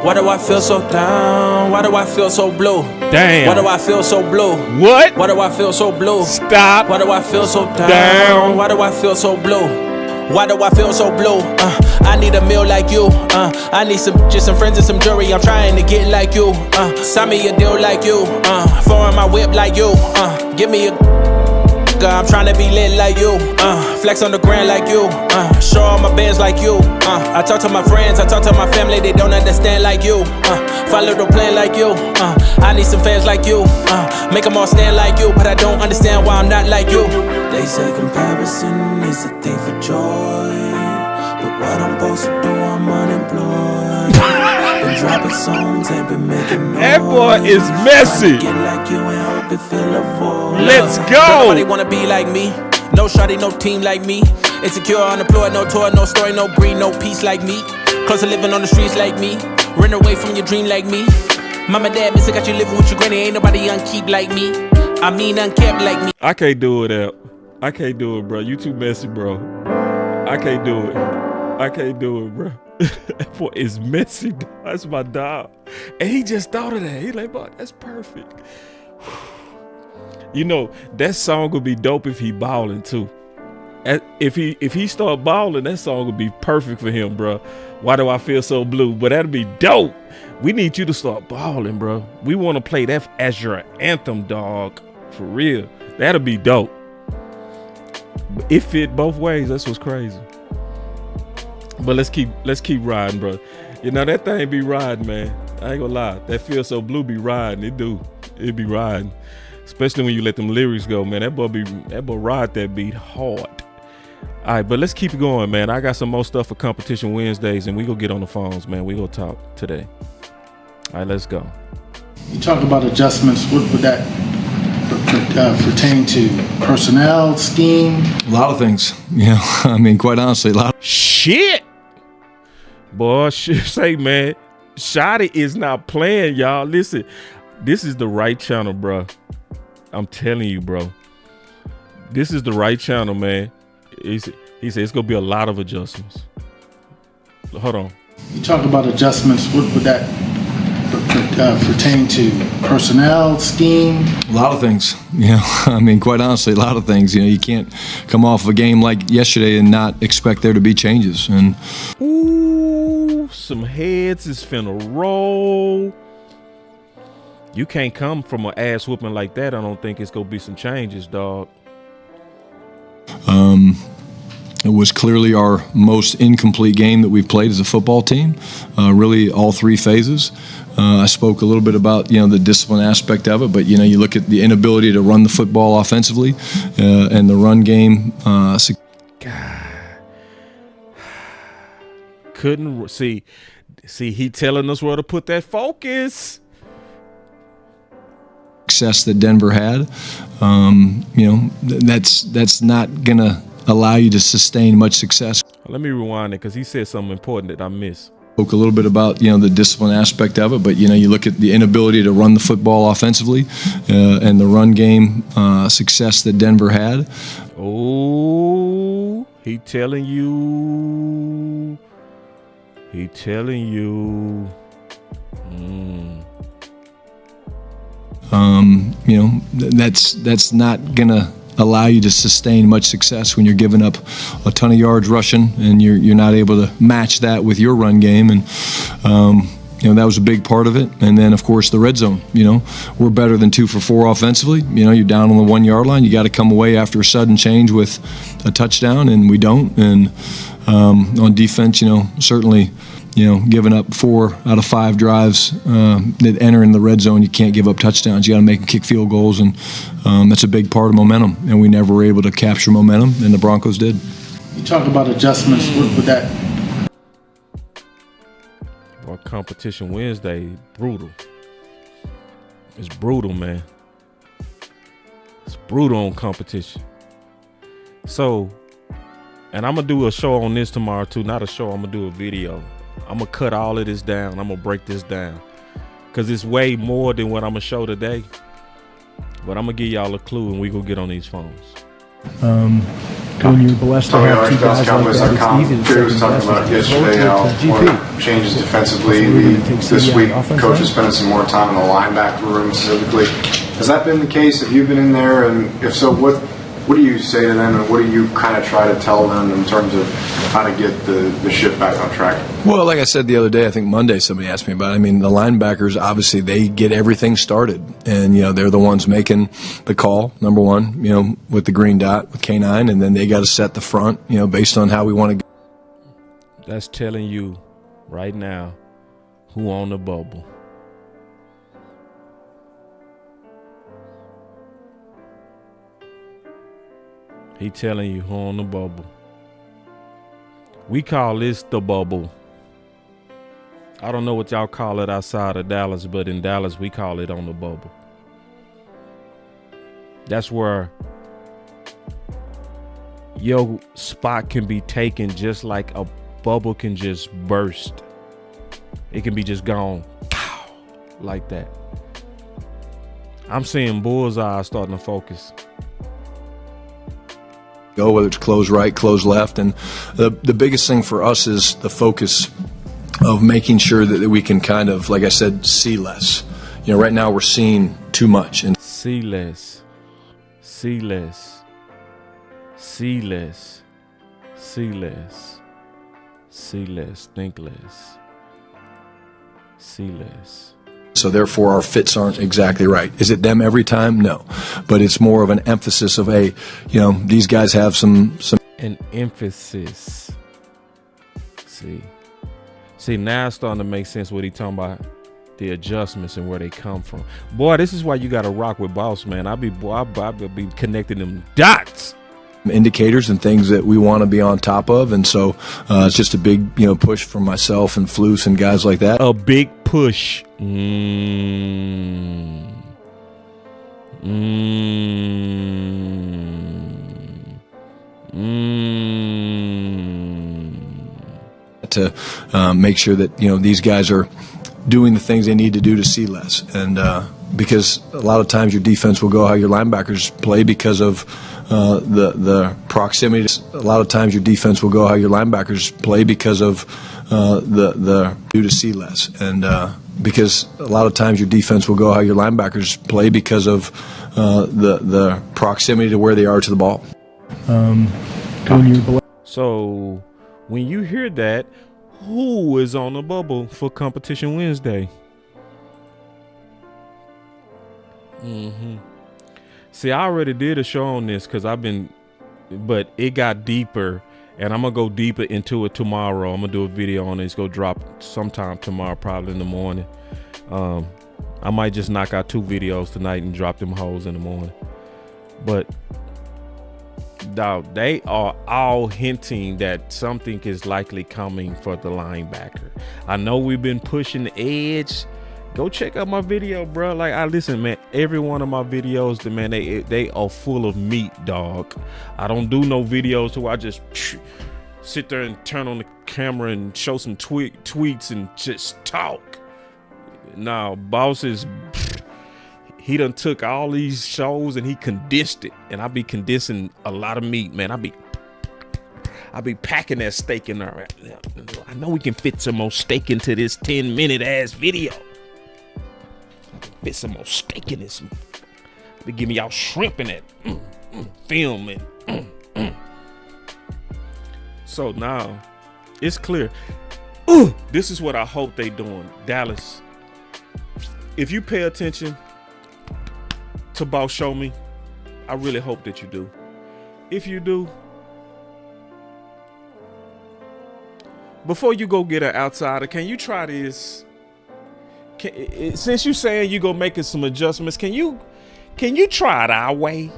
Why do I feel so down? Why do I feel so blue? Damn. Why do I feel so blue? What? Why do I feel so blue? Stop. Why do I feel so down? Why do I feel so blue? Why do I feel so blue? I need a meal like you. I need some friends and some jewelry. I'm trying to get like you. Sign me a deal like you. Foreign my whip like you. Give me a. I'm trying to be lit like you. Flex on the ground like you. Show all my bands like you. I talk to my friends, I talk to my family, they don't understand like you. Follow the plan like you. I need some fans like you. Make them all stand like you, but I don't understand why I'm not like you. They say comparison is a thief of joy, but what I'm supposed to do, I'm unemployed. Been dropping songs, ain't been making noise. That boy is messy. Get like you and hope it fill a void. Let's go. Don't nobody wanna be like me. No shawty, no team like me. Insecure, unemployed, no tour, no story, no green, no peace like me. Close to living on the streets like me. Run away from your dream like me. Mama, dad, miss, I got you living with your granny. Ain't nobody unkeep like me. I mean unkept like me. I can't do it, Al. I can't do it, bro. You too messy, bro. I can't do it. I can't do it, bro. That boy is messy. That's my dog. And he just thought of that. He like, boy, that's perfect. You know, that song would be dope if he balling too. If he start balling, that song would be perfect for him, bro. Why do I feel so blue? But that'd be dope. We need you to start balling, bro. We want to play that as your anthem, dog. For real. That'll be dope. But it fit both ways. That's what's crazy. But let's keep riding, bro. You know, that thing be riding, man. I ain't gonna lie. That feel so blue be riding. It be riding. Especially when you let them lyrics go, man. That boy ride that beat hard. All right, but let's keep it going, man. I got some more stuff for Competition Wednesdays, and we gonna get on the phones, man. We gonna talk today. All right, let's go. You talk about adjustments. What would that pertain to? Personnel, scheme? A lot of things. Yeah, I mean, quite honestly, a lot. Shit, boy, say, man, Shotty is not playing, y'all. Listen, this is the right channel, bro. I'm telling you, bro. This is the right channel, man. He said it's gonna be a lot of adjustments. Hold on. You talk about adjustments. What would that pertain to? Personnel, scheme? A lot of things. Yeah, I mean, quite honestly, a lot of things. You know, you can't come off a game like yesterday and not expect there to be changes. And ooh, some heads is finna roll. You can't come from an ass whooping like that. I don't think it's gonna be some changes, dog. It was clearly our most incomplete game that we've played as a football team. Really, all three phases. I spoke a little bit about the discipline aspect of it, but you look at the inability to run the football offensively and the run game. Couldn't see. He telling us where to put that focus. Success that Denver had, that's not gonna allow you to sustain much success. Let me rewind it because he said something important that I missed. Spoke a little bit about the discipline aspect of it, but you look at the inability to run the football offensively and the run game success that Denver had. Oh, he telling you. That's not gonna allow you to sustain much success when you're giving up a ton of yards rushing and you're not able to match that with your run game. And that was a big part of it. And then of course the red zone. We're better than 2 for 4 offensively. You're down on the 1 yard line. You got to come away after a sudden change with a touchdown, and we don't. And on defense, certainly. Giving up 4 out of 5 drives that enter in the red zone, you can't give up touchdowns. You got to make and kick field goals, and that's a big part of momentum. And we never were able to capture momentum, and the Broncos did. You talk about adjustments. What would that? Well, Competition Wednesday, brutal. It's brutal, man. brutal on competition. So, and I'm gonna do a show on this tomorrow too. Not a show, I'm gonna do a video. I'm gonna cut all of this down. I'm gonna break this down because it's way more than what I'm gonna show today. But I'm gonna give y'all a clue and we gonna get on these phones. When you're blessed to have two guys like that, it's easy to Jerry was talking about yesterday how one changes defensively. This week, coach is spending some more time in the linebacker room specifically. Has that been the case? Have you been in there? And if so, what do you say to them, and what do you kind of try to tell them in terms of how to get the ship back on track? Well, like I said the other day, I think Monday somebody asked me about it. I mean, the linebackers, obviously, they get everything started. And, they're the ones making the call, number one, with the green dot, with K9. And then they got to set the front, based on how we want to go. That's telling you right now who on the bubble. He telling you who on the bubble. We call this the bubble. I don't know what y'all call it outside of Dallas, but in Dallas we call it on the bubble. That's where your spot can be taken just like a bubble can just burst. It can be just gone like that. I'm seeing bullseye starting to focus. Go, whether it's close right, close left. And the biggest thing for us is the focus of making sure that we can kind of, like I said, see less. Right now we're seeing too much. And see less, see less, see less, see less, see less, think less, see less. So therefore our fits aren't exactly right. Is it them every time? No. But it's more of an emphasis of, hey, these guys have some an emphasis. See, now it's starting to make sense what he's talking about, the adjustments and where they come from. Boy, this is why you gotta rock with Boss, man. I'll be connecting them dots. Indicators and things that we want to be on top of, and so it's just a big push from myself and Flus and guys like that. A big push. To make sure that these guys are doing the things they need to do to see less, and because a lot of times your defense will go how your linebackers play because of the proximity. A lot of times your defense will go how your linebackers play because of the do to see less, and because a lot of times your defense will go how your linebackers play because of the proximity to where they are to the ball. So when you hear that, who is on the bubble for Competition Wednesday? See, I already did a show on this because but it got deeper, and I'm gonna go deeper into it tomorrow. I'm gonna do a video on it. It's gonna drop sometime tomorrow, probably in the morning. I might just knock out 2 videos tonight and drop them hoes in the morning. But dog, they are all hinting that something is likely coming for the linebacker. I know we've been pushing the edge. Go check out my video, bro. Like, listen, man, every one of my videos, man, they are full of meat, dog. I don't do no videos where I just sit there and turn on the camera and show some tweets and just talk. Now, Boss is, he done took all these shows and he condensed it, and I be condensing a lot of meat, man. I be packing that steak in there. I know we can fit some more steak into this 10-minute ass video. Fit some more steak in this. Be giving y'all shrimp in it. Film it. So now it's clear. This is what I hope they doing. Dallas, if you pay attention to Boss Show Me, I really hope that you do. If you do, before you go get an outsider, can you try this? Since you saying you go making some adjustments, can you try it our way?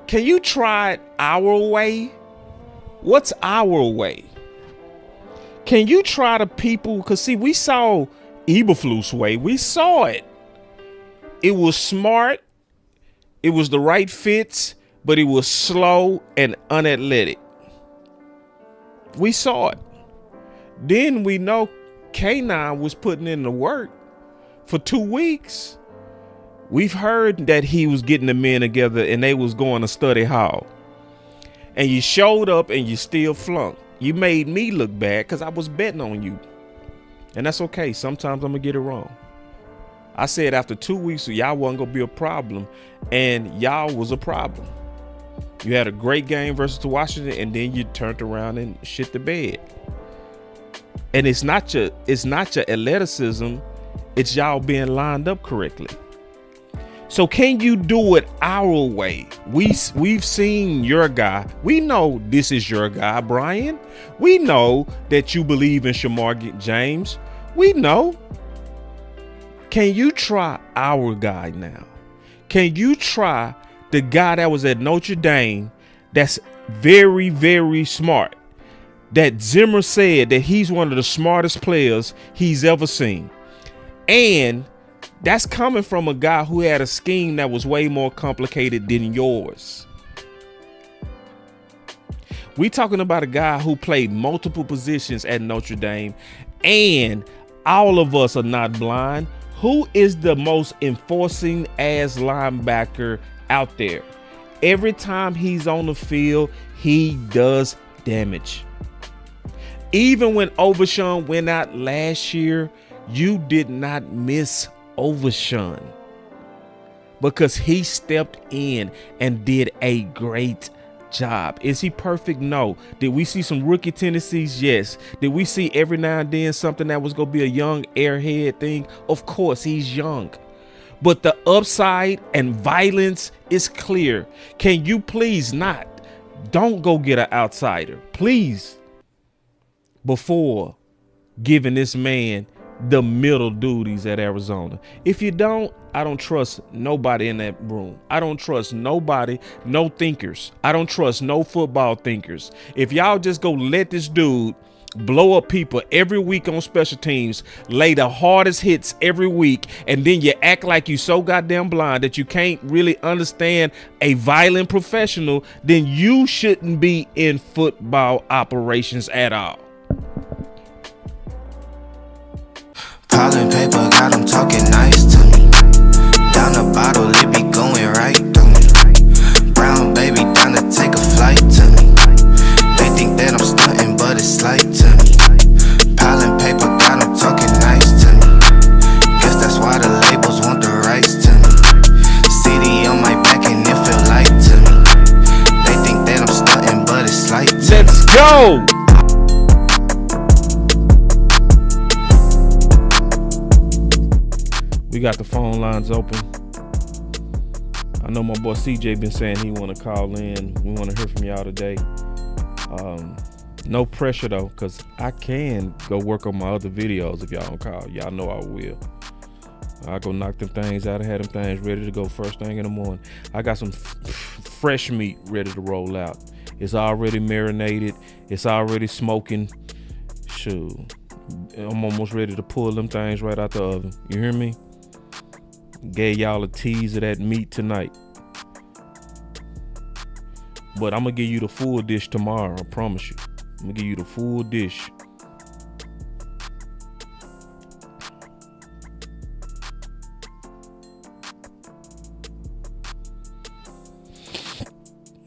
Can you try it our way? What's our way? Can you try the people? Because see, we saw Eberflus way. We saw it. It was smart. It was the right fits, but it was slow and unathletic. We saw it. Then we know K9 was putting in the work for 2 weeks. We've heard that he was getting the men together and they was going to study hall. And you showed up and you still flunked. You made me look bad because I was betting on you. And that's okay. Sometimes I'm going to get it wrong. I said after 2 weeks, y'all wasn't going to be a problem. And y'all was a problem. You had a great game versus Washington, and then you turned around and shit the bed. And it's not your athleticism. It's y'all being lined up correctly. So can you do it our way? We've seen your guy. We know this is your guy, Brian. We know that you believe in Shamar James. We know. Can you try our guy now? Can you try the guy that was at Notre Dame that's very, very smart? That Zimmer said that he's one of the smartest players he's ever seen. And that's coming from a guy who had a scheme that was way more complicated than yours. We talking about a guy who played multiple positions at Notre Dame, and all of us are not blind. Who is the most enforcing ass linebacker out there? Every time he's on the field, he does damage. Even when Overshawn went out last year, you did not miss Overshawn because he stepped in and did a great job. Is he perfect? No. Did we see some rookie tendencies? Yes. Did we see every now and then something that was going to be a young airhead thing? Of course, he's young. But the upside and violence is clear. Can you please not? Don't go get an outsider, please, before giving this man the middle duties at Arizona. If you don't, I don't trust nobody in that room. I don't trust nobody, no thinkers. I don't trust no football thinkers. If y'all just go let this dude blow up people every week on special teams, lay the hardest hits every week, and then you act like you so goddamn blind that you can't really understand a violent professional, then you shouldn't be in football operations at all. Piling paper, got them talking nice to me. Down the bottle, it be going right through me. Brown baby, down to take a flight to me. They think that I'm stunting, but it's slight to me. Piling paper, got them talking nice to me. Guess that's why the labels want the rights to me. CD on my back and it feel light to me. They think that I'm stunting, but it's slight to me. Let's go! We got the phone lines open. I know my boy CJ been saying he want to call in. We want to hear from y'all today. No pressure though, because I can go work on my other videos if y'all don't call. Y'all know I will. I'll go knock them things out. I had them things ready to go first thing in the morning. I got some fresh meat ready to roll out. It's already marinated. It's already smoking. Shoot, I'm almost ready to pull them things right out the oven. You hear me? Gave y'all a tease of that meat tonight. But I'm going to give you the full dish tomorrow. I promise you. I'm going to give you the full dish.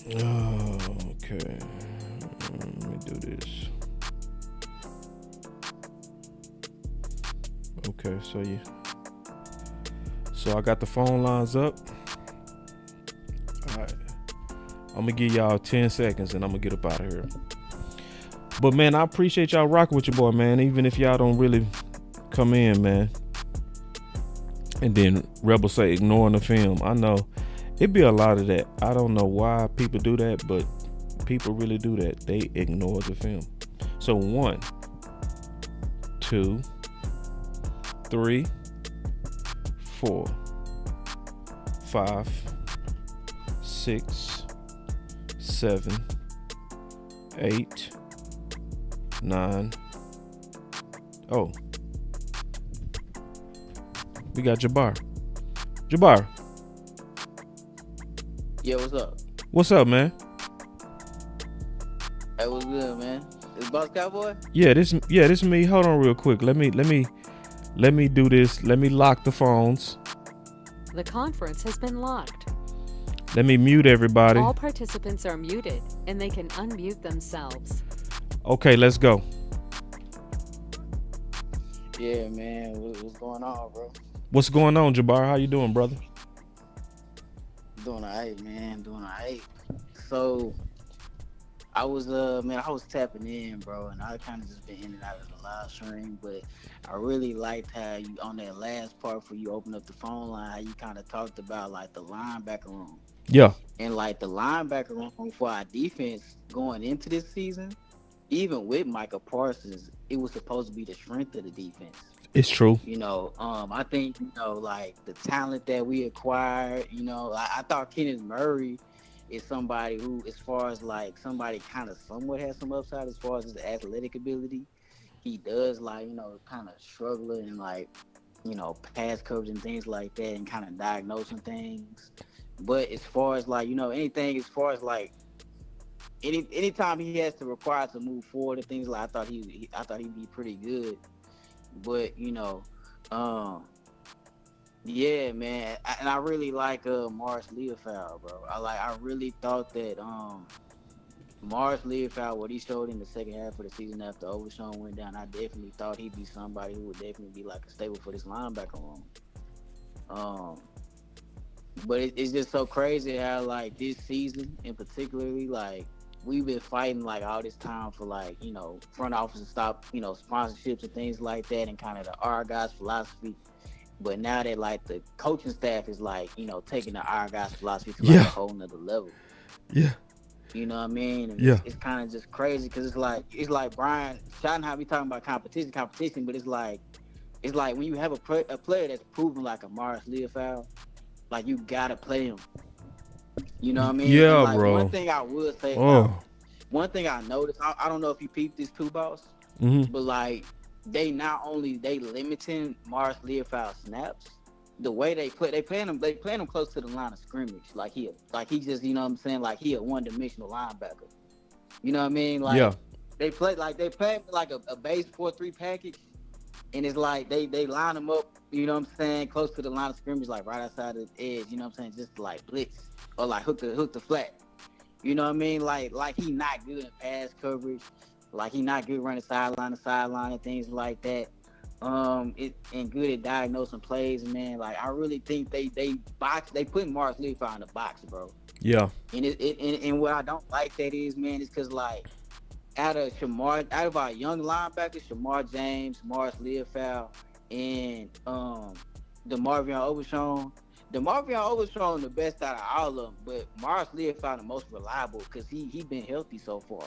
Okay. Let me do this. Okay, so I got the phone lines up. All right. I'm going to give y'all 10 seconds and I'm going to get up out of here. But, man, I appreciate y'all rocking with your boy, man, even if y'all don't really come in, man. And then Rebel say ignoring the film. I know it be a lot of that. I don't know why people do that, but people really do that. They ignore the film. So 1, 2, 3, 4, 5, 6, 7, 8, 9. Oh, we got Jabbar. Yeah, what's up? What's up, man? Hey, what's good, man? Is Boss Cowboy? Yeah, this me. Hold on real quick. Let me do this. Let me lock the phones. The conference has been locked. Let me mute everybody. All participants are muted, and they can unmute themselves. Okay, let's go. Yeah, man. What's going on, bro? What's going on, Jabbar? How you doing, brother? Doing alright, man. Doing alright. So, I was tapping in, bro, and I kind of just been in and out of the live stream, but I really liked how you, on that last part before you opened up the phone line, how you kind of talked about, like, the linebacker room. Yeah. And, like, the linebacker room for our defense going into this season, even with Micah Parsons, it was supposed to be the strength of the defense. It's true. You know, I think, you know, like, the talent that we acquired, you know, I thought Kenneth Murray is somebody who, as far as, like, somebody kind of somewhat has some upside as far as his athletic ability. He does, like, you know, kind of struggling and, like, you know, pass coverage and things like that and kind of diagnosing things. But as far as, like, you know, anything as far as, like, anytime he has to require to move forward and things, like, I thought he'd be pretty good. But, you know, yeah, man, and I really like Morris Leofow, bro. I really thought that Morris Leofow, what he showed in the second half of the season after Overshown went down, I definitely thought he'd be somebody who would definitely be like a staple for this linebacker room. But it's just so crazy how, like, this season in particularly, like, we've been fighting, like, all this time for, like, you know, front office to stop, you know, sponsorships and things like that and kind of the our guys philosophy. But now that, like, the coaching staff is, like, you know, taking the our guys philosophy to, like, a whole nother level. Yeah. You know what I mean? And Yeah. It's kind of just crazy because it's like Brian Schottenheimer be talking about competition, but it's like when you have a player that's proven like a Morris Leofow, like, you gotta play him. You know what I mean? Yeah, like, bro. One thing I would say, one thing I noticed, I don't know if you peeped this too, boss, but, like, they limiting Morris Leofow snaps. The way they playing him close to the line of scrimmage, like he just, you know what I'm saying, like he a one-dimensional linebacker. You know what I mean? Like, they play like a base 4-3 package, and it's like they line him up, you know what I'm saying, close to the line of scrimmage, like right outside the edge, you know what I'm saying, just to, like, blitz or, like, hook the flat. You know what I mean? Like he not good in pass coverage, like he not good running sideline to sideline and things like that. And good at diagnosing plays, man. Like, I really think they put Morris Leofow in the box, bro. Yeah. And what I don't like that is, man, is because, like, out of our young linebackers, Shamar James, Morris Leofow, and DeMarvion Overshown. DeMarvion Overshown the best out of all of them, but Morris Leofow the most reliable because he been healthy so far.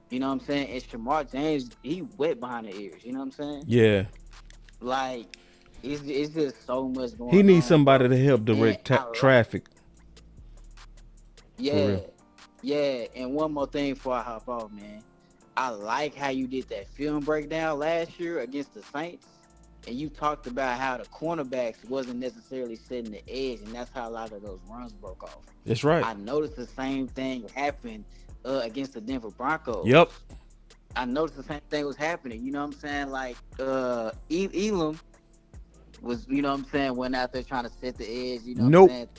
You know what I'm saying? And Shamar James, he wet behind the ears. You know what I'm saying? Yeah. Like, it's just so much going on. He needs somebody to help direct traffic. Yeah. Yeah. And one more thing before I hop off, man. I like how you did that film breakdown last year against the Saints. And you talked about how the cornerbacks wasn't necessarily setting the edge, and that's how a lot of those runs broke off. That's right. I noticed the same thing happened against the Denver Broncos. Yep. I noticed the same thing was happening. You know what I'm saying? Like, Elam was, you know what I'm saying, went out there trying to set the edge, you know what I'm saying,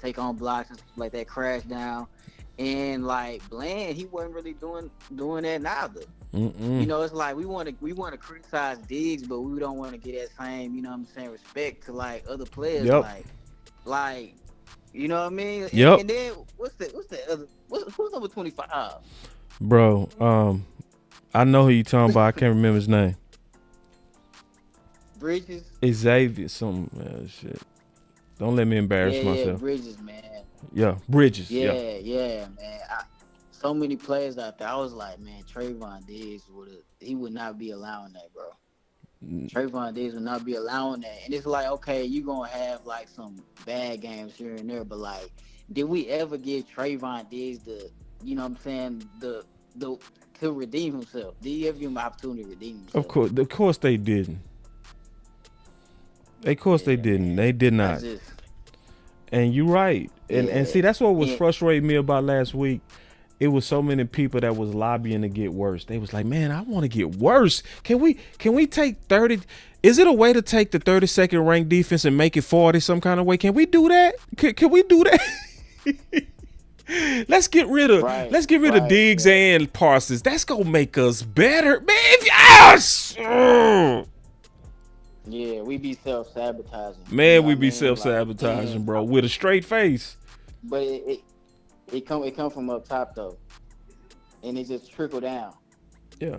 take on blocks and stuff like that, crash down. And, like, Bland, he wasn't really doing that neither. You know, it's like we want to criticize Diggs, but we don't want to get that same, you know what I'm saying, respect to, like, other players. Like, you know what I mean? Yep. And then who's number 25? Bro, I know who you talking about. I can't remember his name. Bridges? Xavier, something shit. Don't let me embarrass myself. Yeah, Bridges, man. Yeah, Bridges. Yeah, man. So many players out there. I was like, man, Trayvon Diggs would not be allowing that, bro. Trayvon Diggs would not be allowing that. And it's like, okay, you're going to have, like, some bad games here and there, but, like, did we ever give Trayvon Diggs the, you know what I'm saying, to redeem himself? Did you ever give him an opportunity to redeem himself? Of course they didn't. Of course they didn't. They did not. And you're right. And see, that's what was frustrating me about last week. It was so many people that was lobbying to get worse. They was like, man, I want to get worse. Can we take 30? Is it a way to take the 32nd ranked defense and make it 40 some kind of way? Can we do that? Can we do that? Let's get rid of Diggs and Parsons. That's gonna make us better, man. Yes. Yeah, we be self-sabotaging. Man, we be self-sabotaging, bro, with a straight face. But it come from up top though, and it just trickle down. Yeah.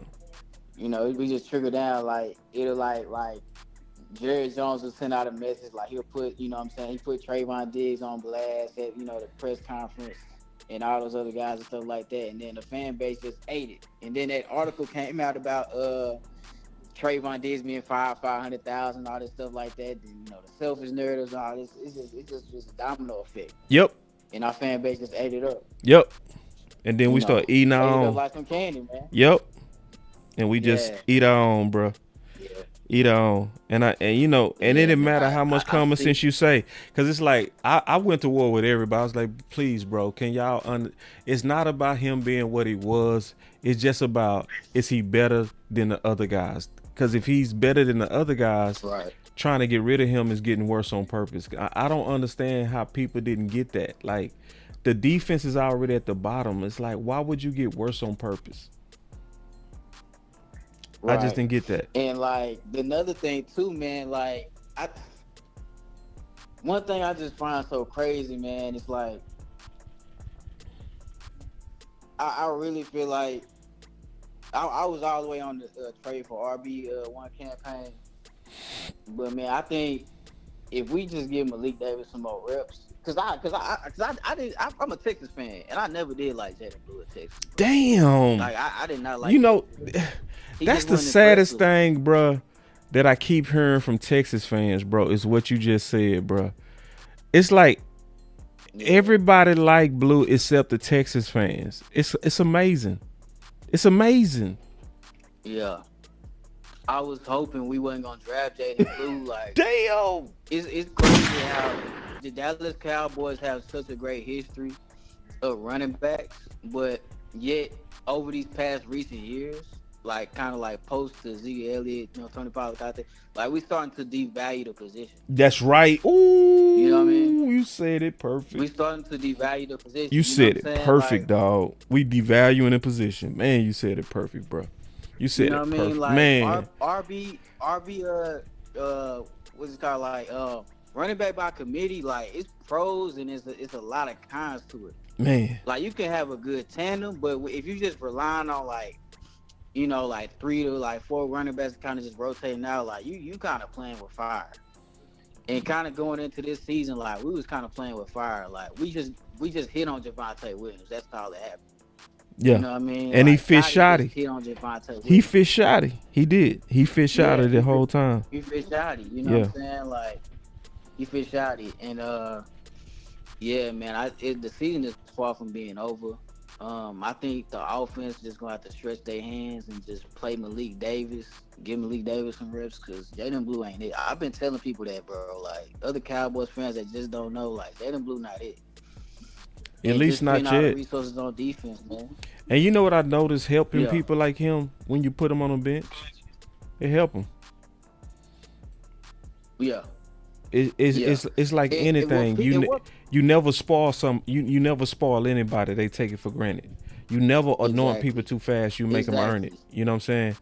You know, we just trickle down like it'll like Jerry Jones will send out a message like he'll put, you know what I'm saying, he put Trayvon Diggs on blast at, you know, the press conference and all those other guys and stuff like that, and then the fan base just ate it. And then that article came out about Trayvon Diggs being fined $500,000, all this stuff like that. And, you know, the selfish narratives, all this. It's just a domino effect. Yep. And our fan base just ate it up. Yep. And then we start eating ate on. it up like some candy, man. Yep. And we just eat on, bro. Yeah. Eat on. And you know, and it didn't matter how much common sense you say, because it's like I went to war with everybody. I was like, please, bro, can y'all it's not about him being what he was. It's just about, is he better than the other guys? Because if he's better than the other guys, trying to get rid of him is getting worse on purpose. I don't understand how people didn't get that. Like, the defense is already at the bottom. It's like, why would you get worse on purpose? I just didn't get that. And like another thing too, man, like one thing I just find so crazy, man, it's like I really feel like I was all the way on the trade for RB1 campaign, but man, I think if we just give Malik Davis some more reps, cause I'm a Texas fan and I never did like Jaden Blue at Texas. Damn. Like I did not like. You know, that's the saddest thing, bro, that I keep hearing from Texas fans, bro, is what you just said, bro. It's like everybody like Blue except the Texas fans. It's amazing. It's amazing. Yeah. I was hoping we wasn't gonna draft Jaden Blue. Like, damn. It's crazy how the Dallas Cowboys have such a great history of running backs, but yet over these past recent years, like kind of like post to Zeke Elliott, you know, Tony Pollard out there, like we starting to devalue the position. That's right. Ooh, you know what I mean? You said it perfect. We starting to devalue the position. You said it perfect, like, dog. We devaluing the position, man. You said it perfect, bro. You said it perfect, like, man. RB, what's it called? Like, running back by committee, like it's pros and it's a lot of cons to it. Man, like you can have a good tandem, but if you just relying on like, you know, like 3 to 4 running backs kind of just rotating out, like you kind of playing with fire. And kind of going into this season, like we was kind of playing with fire. Like we just hit on Javonte Williams. That's all that happened. Yeah, you know what I mean. And like, he fish shotty. Hit on Javonte Williams. He fish shotty. He did. He fish shotty the whole time. He fish shotty. You know what I'm saying? Like he fish shotty, and yeah, man. The season is far from being over. I think the offense just gonna have to stretch their hands and just play Malik Davis, give Malik Davis some reps, because Jaden Blue ain't it. I've been telling people that, bro. Like other Cowboys fans that just don't know, like Jaden Blue not it. At least not yet. All the resources on defense, man. And you know what I noticed helping people like him when you put him on the bench? It help him. Yeah. It's like anything. You never spoil you never spoil anybody. They take it for granted. You never anoint people too fast. You make them earn it. You know what I'm saying?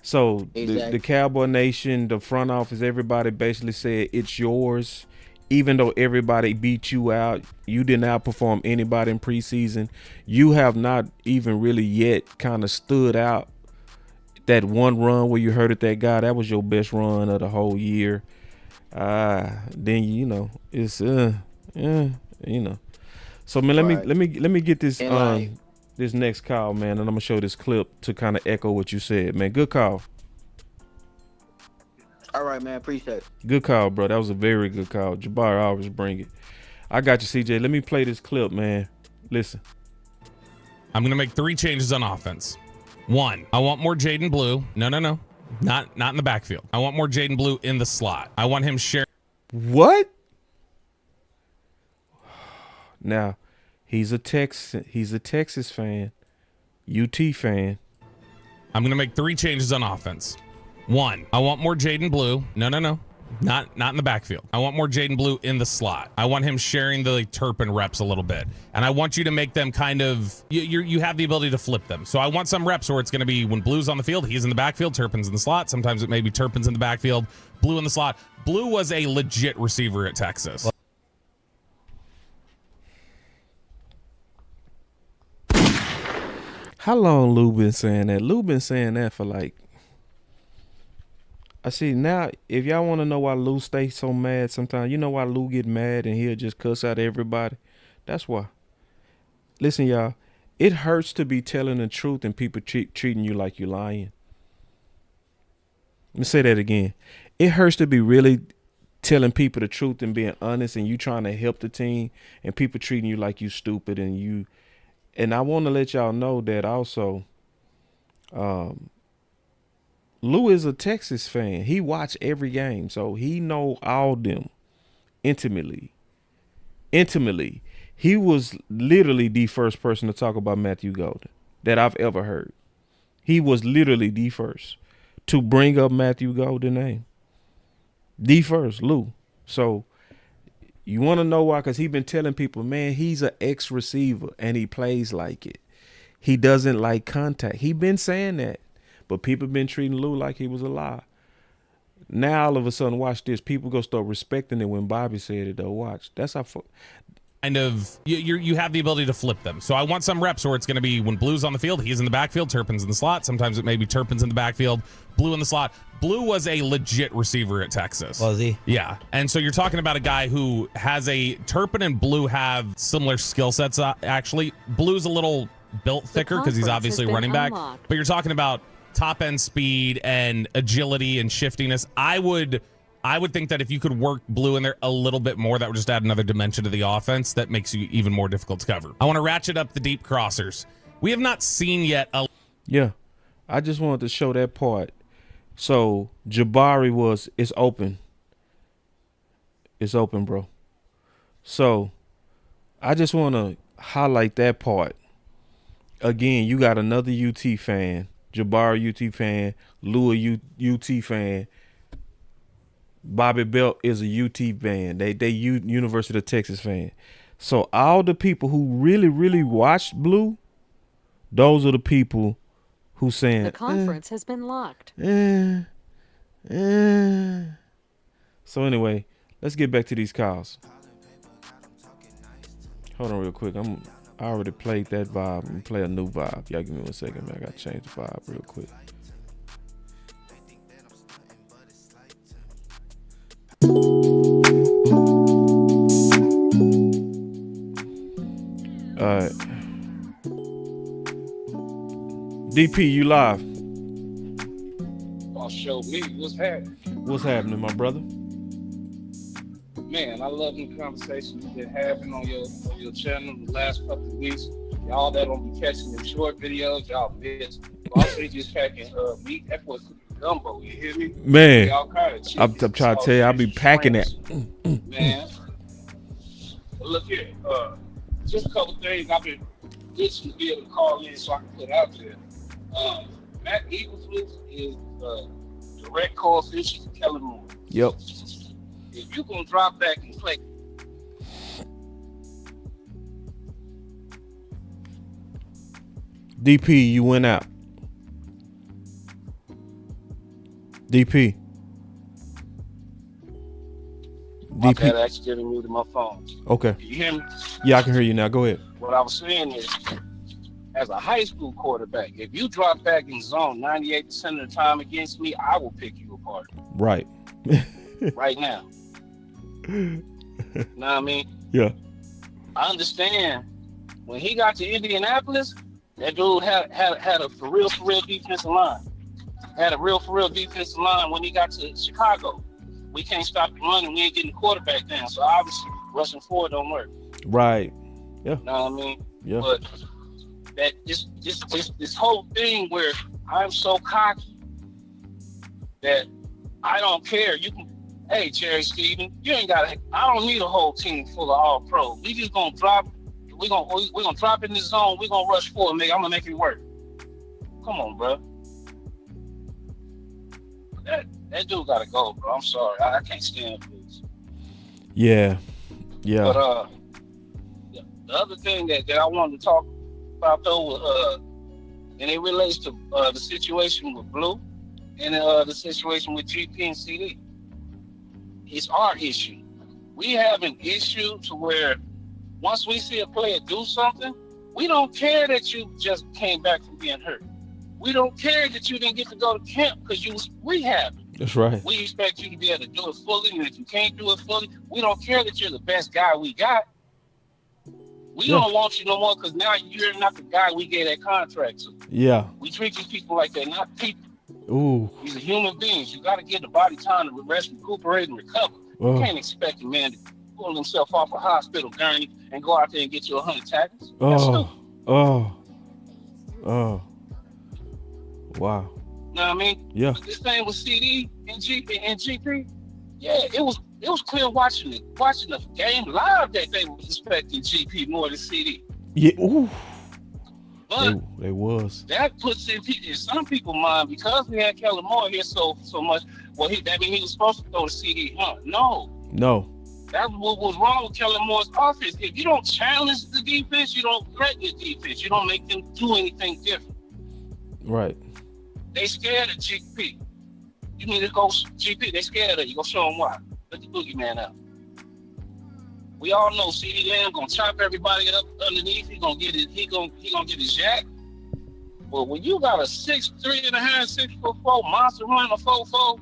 So the Cowboy Nation, the front office, everybody basically said it's yours. Even though everybody beat you out, you didn't outperform anybody in preseason. You have not even really yet kind of stood out. That one run where you hurted that guy, that was your best run of the whole year. Then you know it's you know. So man, let me get this this next call, man, and I'm gonna show this clip to kind of echo what you said, man. Good call. All right, man. Appreciate it. Good call, bro. That was a very good call. Jabari always bring it. I got you, CJ. Let me play this clip, man. Listen. I'm gonna make 3 changes on offense. 1, I want more Jaden Blue. No. Not in the backfield. I want more Jaden Blue in the slot. I want him sharing. What? Now, he's a Texas fan, UT fan. I'm going to make 3 changes on offense. 1, I want more Jaden Blue. No. Not in the backfield. I want more Jaden Blue in the slot. I want him sharing the Turpin reps a little bit. And I want you to make them kind of, you have the ability to flip them. So I want some reps where it's going to be when Blue's on the field, he's in the backfield, Turpin's in the slot. Sometimes it may be Turpin's in the backfield, Blue in the slot. Blue was a legit receiver at Texas. How long Lou been saying that? Lou been saying that for like, I see now, if y'all want to know why Lou stays so mad sometimes, you know why Lou get mad and he'll just cuss out everybody? That's why. Listen, y'all, it hurts to be telling the truth and people treating you like you're lying. Let me say that again. It hurts to be really telling people the truth and being honest and you trying to help the team and people treating you like you stupid and I want to let y'all know that also, Lou is a Texas fan. He watched every game, so he know all them intimately. He was literally the first person to talk about Matthew Golden that I've ever heard. He was literally the first to bring up Matthew Golden's name. The first, Lou. So you want to know why? Because he's been telling people, man, he's an ex-receiver and he plays like it. He doesn't like contact. He been saying that. But people been treating Lou like he was a lie. Now all of a sudden, watch this. People gonna start respecting it when Bobby said it though. Watch. That's how kind of you have the ability to flip them. So I want some reps where it's going to be when Blue's on the field, he's in the backfield, Turpin's in the slot. Sometimes it may be Turpin's in the backfield, Blue in the slot. Blue was a legit receiver at Texas. Was he? Yeah. And so you're talking about a guy who has Turpin and Blue have similar skill sets actually. Blue's a little built thicker because he's obviously running back. But you're talking about top end speed and agility and shiftiness. I would think that if you could work Blue in there a little bit more, that would just add another dimension to the offense that makes you even more difficult to cover. I want to ratchet up the deep crossers. We have not seen yet Yeah. I just wanted to show that part. So Jabari it's open. It's open, bro. So I just want to highlight that part. Again, you got another UT fan. Jabari UT fan, Lou UT fan, Bobby Belt is a UT fan. They University of Texas fan. So all the people who really, really watched Blue, those are the people who saying the conference has been locked. So anyway, let's get back to these calls. Hold on real quick. I already played that vibe. I'm gonna play a new vibe. Y'all give me 1 second, man. I gotta change the vibe real quick. All right. DP, you live. Oh, show me. What's happening? What's happening, my brother? Man, I love the conversation you've been having on your channel the last couple of weeks. Y'all that don't be catching the short videos, y'all miss. Also, just packing meat. That was gumbo. You hear me? Man, all kind of I'm trying to tell you, I'll be packing that. Man, look here. Just a couple things I've been itching to be able to call in so I can put out there. Matt Eagles is direct coefficient to Kellen Moore. Yep. If you're going to drop back and play. DP, you went out. DP. My bad, I accidentally muted my phone. Okay. Can you hear me? Yeah, I can hear you now. Go ahead. What I was saying is, as a high school quarterback, if you drop back in zone 98% of the time against me, I will pick you apart. Right. Right now. Know what I mean? Yeah. I understand. When he got to Indianapolis, that dude had a for real defensive line. Had a real for real defensive line. When he got to Chicago, we can't stop the run and we ain't getting the quarterback down. So obviously, rushing forward don't work. Right. Yeah. Know what I mean? Yeah. But that this whole thing where I'm so cocky that I don't care. You can Hey, Jerry Stevens, you ain't got. I don't need a whole team full of all pros. We just gonna drop. We're gonna drop in the zone. We're gonna rush forward, nigga. I'm gonna make it work. Come on, bro. That dude gotta go, bro. I'm sorry. I can't stand this. Yeah. But the other thing that I wanted to talk about though, and it relates to the situation with Blue and the situation with GP and CD. It's our issue. We have an issue to where once we see a player do something, we don't care that you just came back from being hurt. We don't care that you didn't get to go to camp because you was rehabbing. That's right. We expect you to be able to do it fully, and if you can't do it fully, we don't care that you're the best guy we got. We don't want you no more because now you're not the guy we gave that contract to. Yeah. We treat these people like they're not people. Ooh. These are human beings. You got to give the body time to rest, recuperate, and recover. You can't expect a man to pull himself off a hospital gurney and go out there and get you 100 tackles. That's stupid. Wow. Know what I mean? Yeah. But this thing with CD and GP, yeah, it was clear watching the game live that they were expecting GP more than CD. Yeah. Ooh. But they was. That puts in some people's mind because we had Kellen Moore here so much. Well, that mean he was supposed to throw the CD? Huh? No. That's what was wrong with Kellen Moore's offense. If you don't challenge the defense, you don't threaten the defense. You don't make them do anything different. Right. They scared of GP. You need to go GP. They scared of you. Go show them why. Let the boogeyman out. We all know CeeDee Lamb gonna chop everybody up underneath. He gonna get it. He gonna get his jack. But when you got a 6'3.5", 6'4" monster runner 4'4"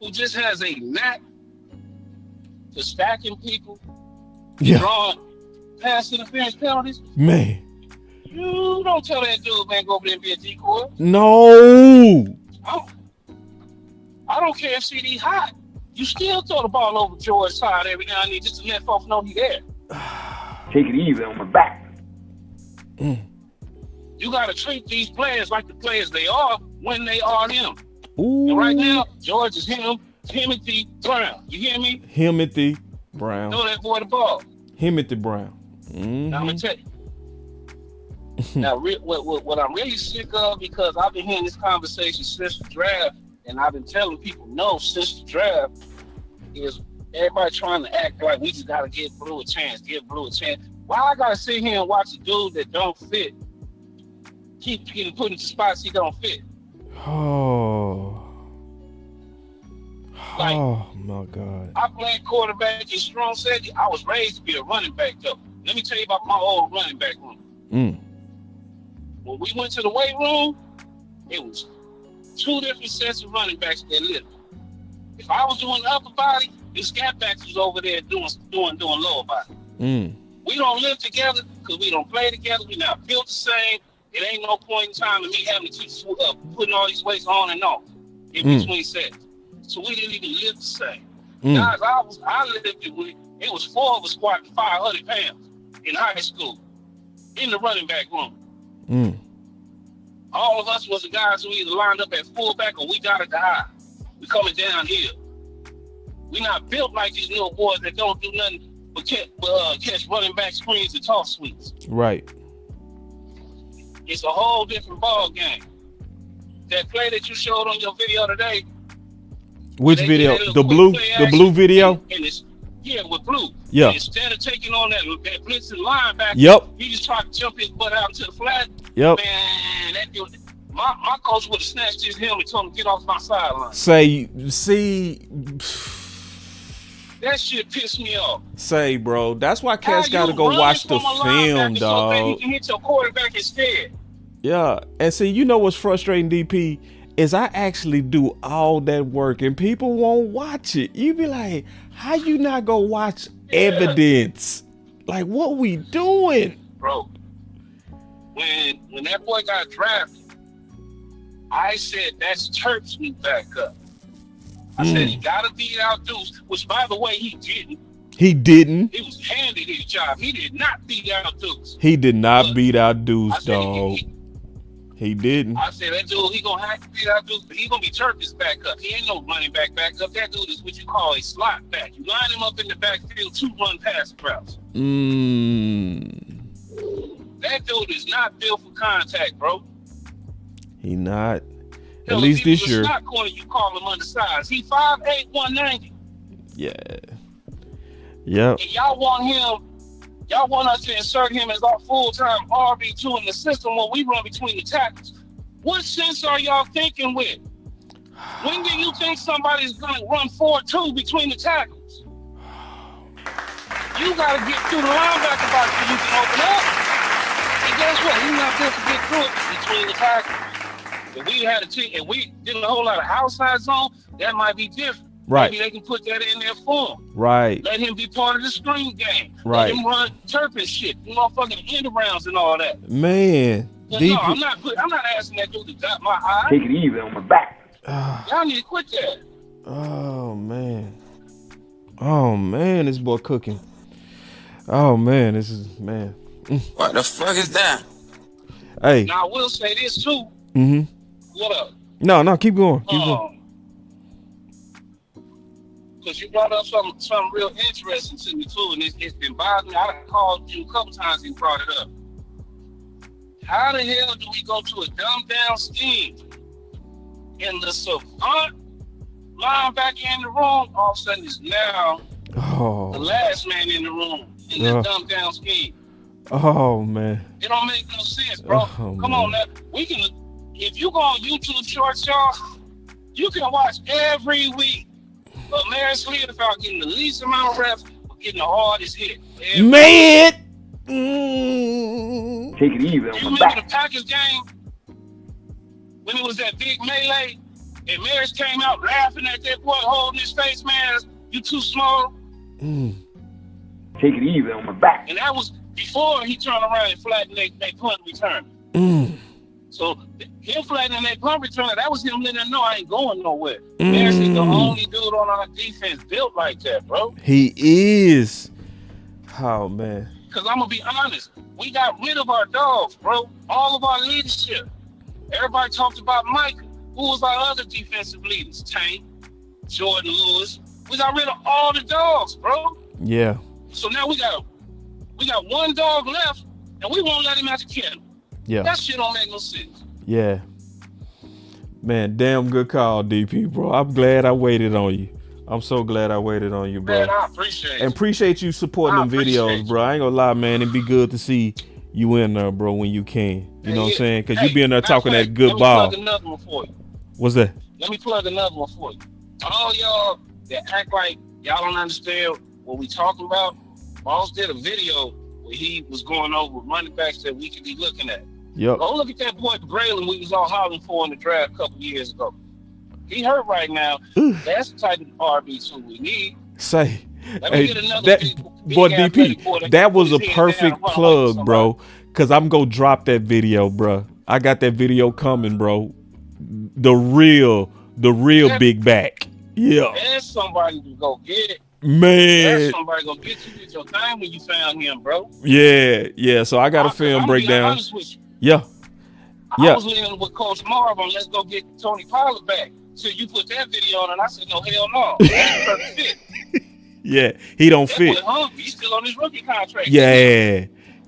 who just has a knack to stacking people, drawing pass interference penalties, man. You don't tell that dude, man, go over there and be a decoy. No. I don't care if CD hot. You still throw the ball over George's side every now and then just to let folks know he's there. Take it easy on my back. You got to treat these players like the players they are when they are him. Ooh. And right now, George is Timothy Brown. You hear me? Timothy Brown. Throw that boy the ball. Timothy Brown. Mm-hmm. Now, I'm going to tell you. Now, what I'm really sick of, because I've been hearing this conversation since the draft, and I've been telling people, no, since the draft, is everybody trying to act like we just got to give Blue a chance, give Blue a chance. Why I got to sit here and watch a dude that don't fit keep getting put into spots he don't fit? Oh my God. I played quarterback in strong safety. I was raised to be a running back, though. Let me tell you about my old running back room. When we went to the weight room, it was two different sets of running backs that lived. If I was doing upper body, the scat backs was over there doing lower body. We don't live together because we don't play together. We're not built the same. It ain't no point in time in me having to keep putting all these weights on and off in between sets. So we didn't even live the same. Guys, I lived with, it was 4 of us squatting 500 pounds in high school in the running back room. All of us was the guys who either lined up at fullback or we got at the high. We coming downhill. We not built like these little boys that don't do nothing but catch running back screens and toss sweeps. Right. It's a whole different ball game. That play that you showed on your video today. Which video? The blue video? With Blue. Yeah. And instead of taking on that blitzing linebacker, he just tried to jump his butt out into the flat. Yep. Man, that dude, my coach would have snatched his helmet and told him to get off my sideline. That shit pissed me off. Bro, that's why cats got to go watch the film, dog. So you can hit your quarterback instead. Yeah, and see, you know what's frustrating, DP, is I actually do all that work and people won't watch it. You be like, how you not go watch evidence? Like, what we doing? Bro, when that boy got drafted, I said, that's Turp's new backup. I said, he got to beat out Deuce, which, by the way, he didn't. He didn't. He was handed his job. He did not beat out Deuce. He did not beat out Deuce, dog. He didn't. I said that dude, he gonna have to be that dude. He gonna be Turpin's backup. He ain't no running back backup. That dude is what you call a slot back. You line him up in the backfield, 2 run pass routes. That dude is not built for contact, bro. He not. Hell, At least this if he was year. a slot corner, you call him undersized. He 5'8", 190. Yeah. Yep. And y'all want us to insert him as our full-time RB2 in the system when we run between the tackles. What sense are y'all thinking with? When do you think somebody's going to run 4-2 between the tackles? You got to get through the linebacker box so you can open up. And guess what? He's not built to get through it between the tackles. If we had a team, if we did a whole lot of outside zone, that might be different. Right. Maybe they can put that in their form. Right. Let him be part of the screen game. Right. Let him run Turpin shit, motherfucking end arounds and all that. Man. But no, I'm not asking that dude to dot my eye. Take it easy on my back. Y'all need to quit that. Oh man. Oh man, this boy cooking. Oh man, this is man. What the fuck is that? Hey. Now I will say this too. Mm-hmm. What up? No, keep going. Keep going. Because you brought up something real interesting to me too, and it's been bothering me. I called you a couple times and you brought it up. How the hell do we go to a dumbed down scheme and the savant linebacker in the room all of a sudden is now the last man in the room in the dumbed down scheme? Oh man. It don't make no sense, bro. Come on now. We can, if you go on YouTube shorts, y'all, you can watch every week. But Maris Leopold getting the least amount of reps, but getting the hardest hit. Man! Take it easy on You my remember back. the Packers game when it was that big melee and Maris came out laughing at that boy holding his face, man, you too small? Take it easy on my back. And that was before he turned around and flattened they punt return. So him flattening that punt return, that was him letting them know I ain't going nowhere. Maris is the only dude on our defense built like that, bro. He is. Oh man. Because I'm going to be honest, we got rid of our dogs, bro. All of our leadership. Everybody talked about Mike. Who was our other defensive leaders? Tank, Jordan Lewis. We got rid of all the dogs, bro. Yeah. So now we got one dog left, and we won't let him out the kennel. Yeah. That shit don't make no sense. Yeah. Man, damn good call, DP, bro. I'm glad I waited on you. I'm so glad I waited on you, bro. Man, I appreciate it. And appreciate you supporting them videos, bro. I ain't gonna lie, man. It'd be good to see you in there, bro, when you can. You know what I'm saying? Because you be in there talking that good ball. Let me plug another one for you. What's that? Let me plug another one for you. All y'all that act like y'all don't understand what we talking about, Boss did a video where he was going over running backs that we could be looking at. Yep. Go look at that boy Braylon we was all hollering for in the draft a couple years ago. He hurt right now. That's the type of RB2 we need. Say, Let me get another that big boy ass DP, boy that that can was put a his head perfect down and run plug, like bro. Cause I'm gonna drop that video, bro. I got that video coming, bro. The real big back. Yeah. There's somebody to go get it. Man. There's somebody gonna get you with your thing when you found him, bro. Yeah. So I got a film breakdown. Yeah. I was leaning with Coach Marv on let's go get Tony Pollard back. So you put that video on and I said, no, hell no. That's perfect fit. Yeah, he don't That fit. boy hungry. He's still on his rookie contract. Yeah.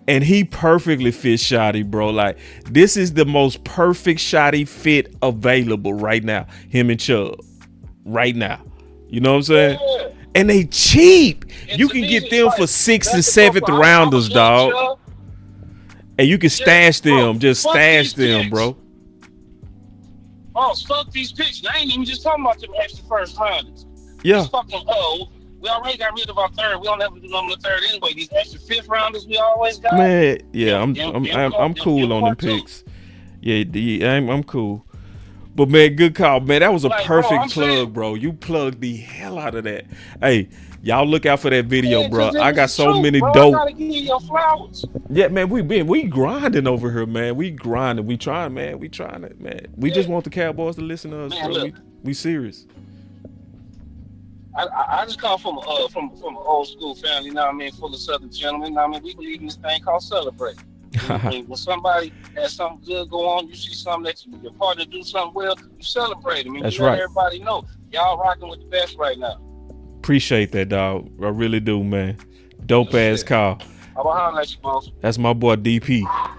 And he perfectly fits Shotty, bro. Like, this is the most perfect Shotty fit available right now. Him and Chubb. Right now. You know what I'm saying? Yeah. And they cheap. You can get them for 6th and 7th rounders, dog. And you can stash them. Just stash them, bro. Oh, fuck these picks. I ain't even just talking about them extra first rounders. Yeah. Just fucking, we already got rid of our third. We don't have to do number third anyway. These extra 5th rounders we always got. Man, yeah, I'm cool on them picks. Yeah, I'm cool. But man, good call, man. That was a perfect plug, bro. You plugged the hell out of that. Hey, y'all look out for that video, bro. I got so many dope. I gotta give you your flowers. Yeah, man, we grinding over here, man. We grinding. We trying, man. We trying it, man. We just want the Cowboys to listen to us, man, bro. Look, we serious. I just come from an old school family, you know what I mean, full of Southern gentlemen. You know what I mean, we believe in this thing called celebrate. When somebody has something good go on, you see something that your partner do something well, you celebrate them. That's you let right. everybody know y'all rocking with the best right now. Appreciate that, dog. I really do, man. Dope ass call. I'm gonna holler at you, boss. That's my boy DP. All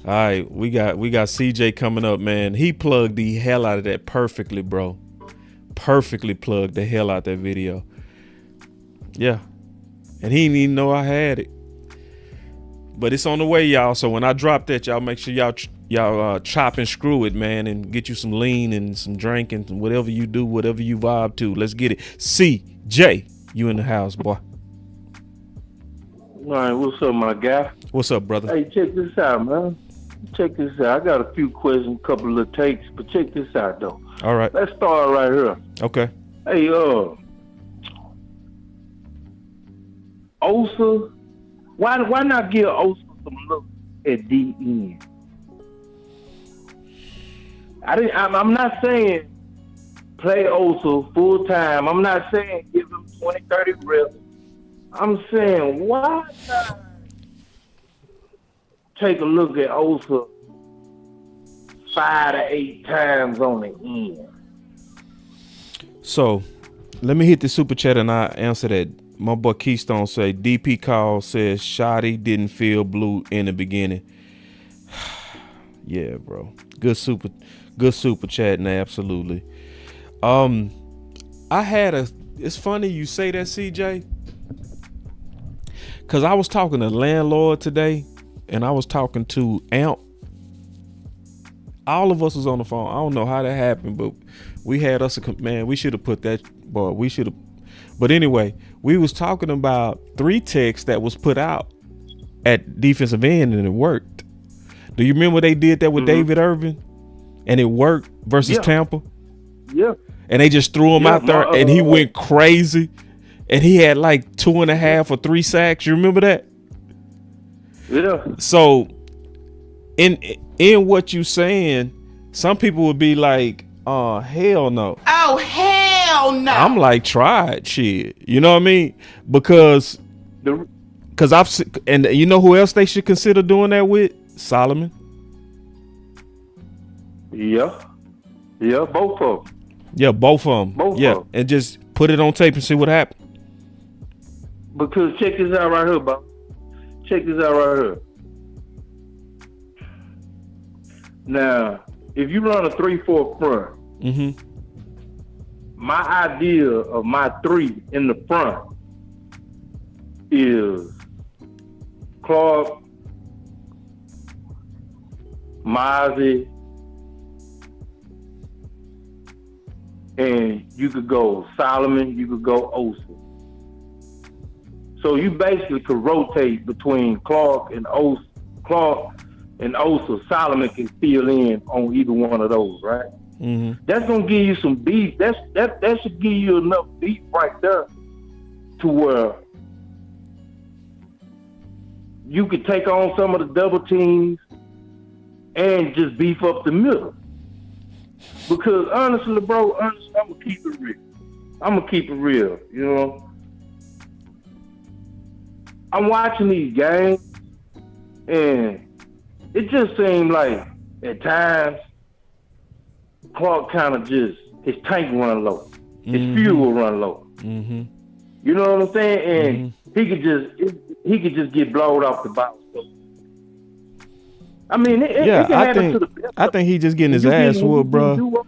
right, we got CJ coming up, man. He plugged the hell out of that perfectly, bro. Perfectly plugged the hell out that video. Yeah. And he didn't even know I had it. But it's on the way, y'all. So when I drop that, y'all make sure y'all chop and screw it, man, and get you some lean and some drink and whatever you do, whatever you vibe to. Let's get it. CJ, you in the house, boy. All right, what's up, my guy? What's up, brother? Hey, check this out, man. Check this out. I got a few questions, a couple of takes, but check this out, though. All right. Let's start right here. Okay. Hey, Osa, why not give Osa some look at the end? I'm not saying play Osa full time. I'm not saying give him 20, 30 reps. I'm saying why not take a look at Osa 5 to 8 times on the end? So let me hit the super chat and I answer that. My boy Keystone say DP call says Shotty didn't feel blue in the beginning. Yeah, bro. Good super chat, and absolutely. It's funny you say that, CJ. Cause I was talking to landlord today and I was talking to Amp. All of us was on the phone. I don't know how that happened, but we had us we should have put that, boy, we should have. But anyway, we was talking about 3 texts that was put out at defensive end and it worked. Do you remember they did that with David Irvin and it worked versus Tampa? Yeah. And they just threw him out there and he went crazy and he had like 2.5 or 3 sacks. You remember that? Yeah. So in what you saying, some people would be like, hell no. Oh, hell no. I'm like, try it, shit. You know what I mean? Because and you know who else they should consider doing that with? Solomon. Yeah. Yeah, both of them. Yeah, both of them. Both of them. And just put it on tape and see what happens. Because check this out right here, bro. Check this out right here. Now, if you run a 3-4 front, my idea of my 3 in the front is Clark, Mozzie, and you could go Solomon, you could go Osa. So you basically could rotate between Clark and Osa. Solomon can fill in on either one of those, right? That's gonna give you some beef. That should give you enough beef right there to where you could take on some of the double teams and just beef up the middle. Because honestly, bro, I'm gonna keep it real. You know, I'm watching these games, and it just seemed like at times Clark kind of just his tank run low, his fuel run low. You know what I'm saying? And he could just get blowed off the box. I mean, I think he just getting his ass whooped, bro.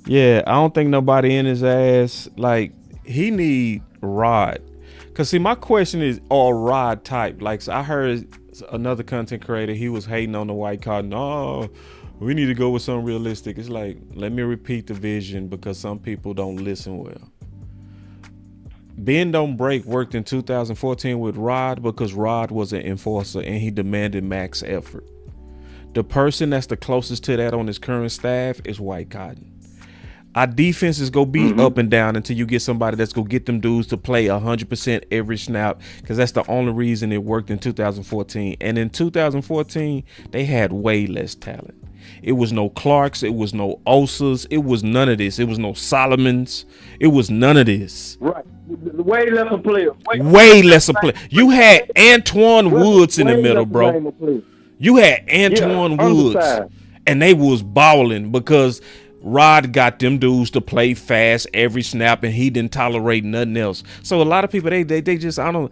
Yeah, I don't think nobody in his ass. Like, he need Rod. Cause see, my question is all Rod type. Like, so I heard another content creator, he was hating on the white cotton. Oh, we need to go with something realistic. It's like, let me repeat the vision because some people don't listen well. Bend Don't Break worked in 2014 with Rod because Rod was an enforcer and he demanded max effort. The person that's the closest to that on his current staff is White Cotton. Our defenses go be up and down until you get somebody that's gonna get them dudes to play 100% every snap, because that's the only reason it worked in 2014. And in 2014, they had way less talent. It was no Clarks, it was no Osas, it was none of this. It was no Solomons, it was none of this. Right, way less of players. Way less of players. You had Antoine Woods in the middle, bro. You had Antoine Woods, and they was balling because Rod got them dudes to play fast every snap, and he didn't tolerate nothing else. So a lot of people, they just I don't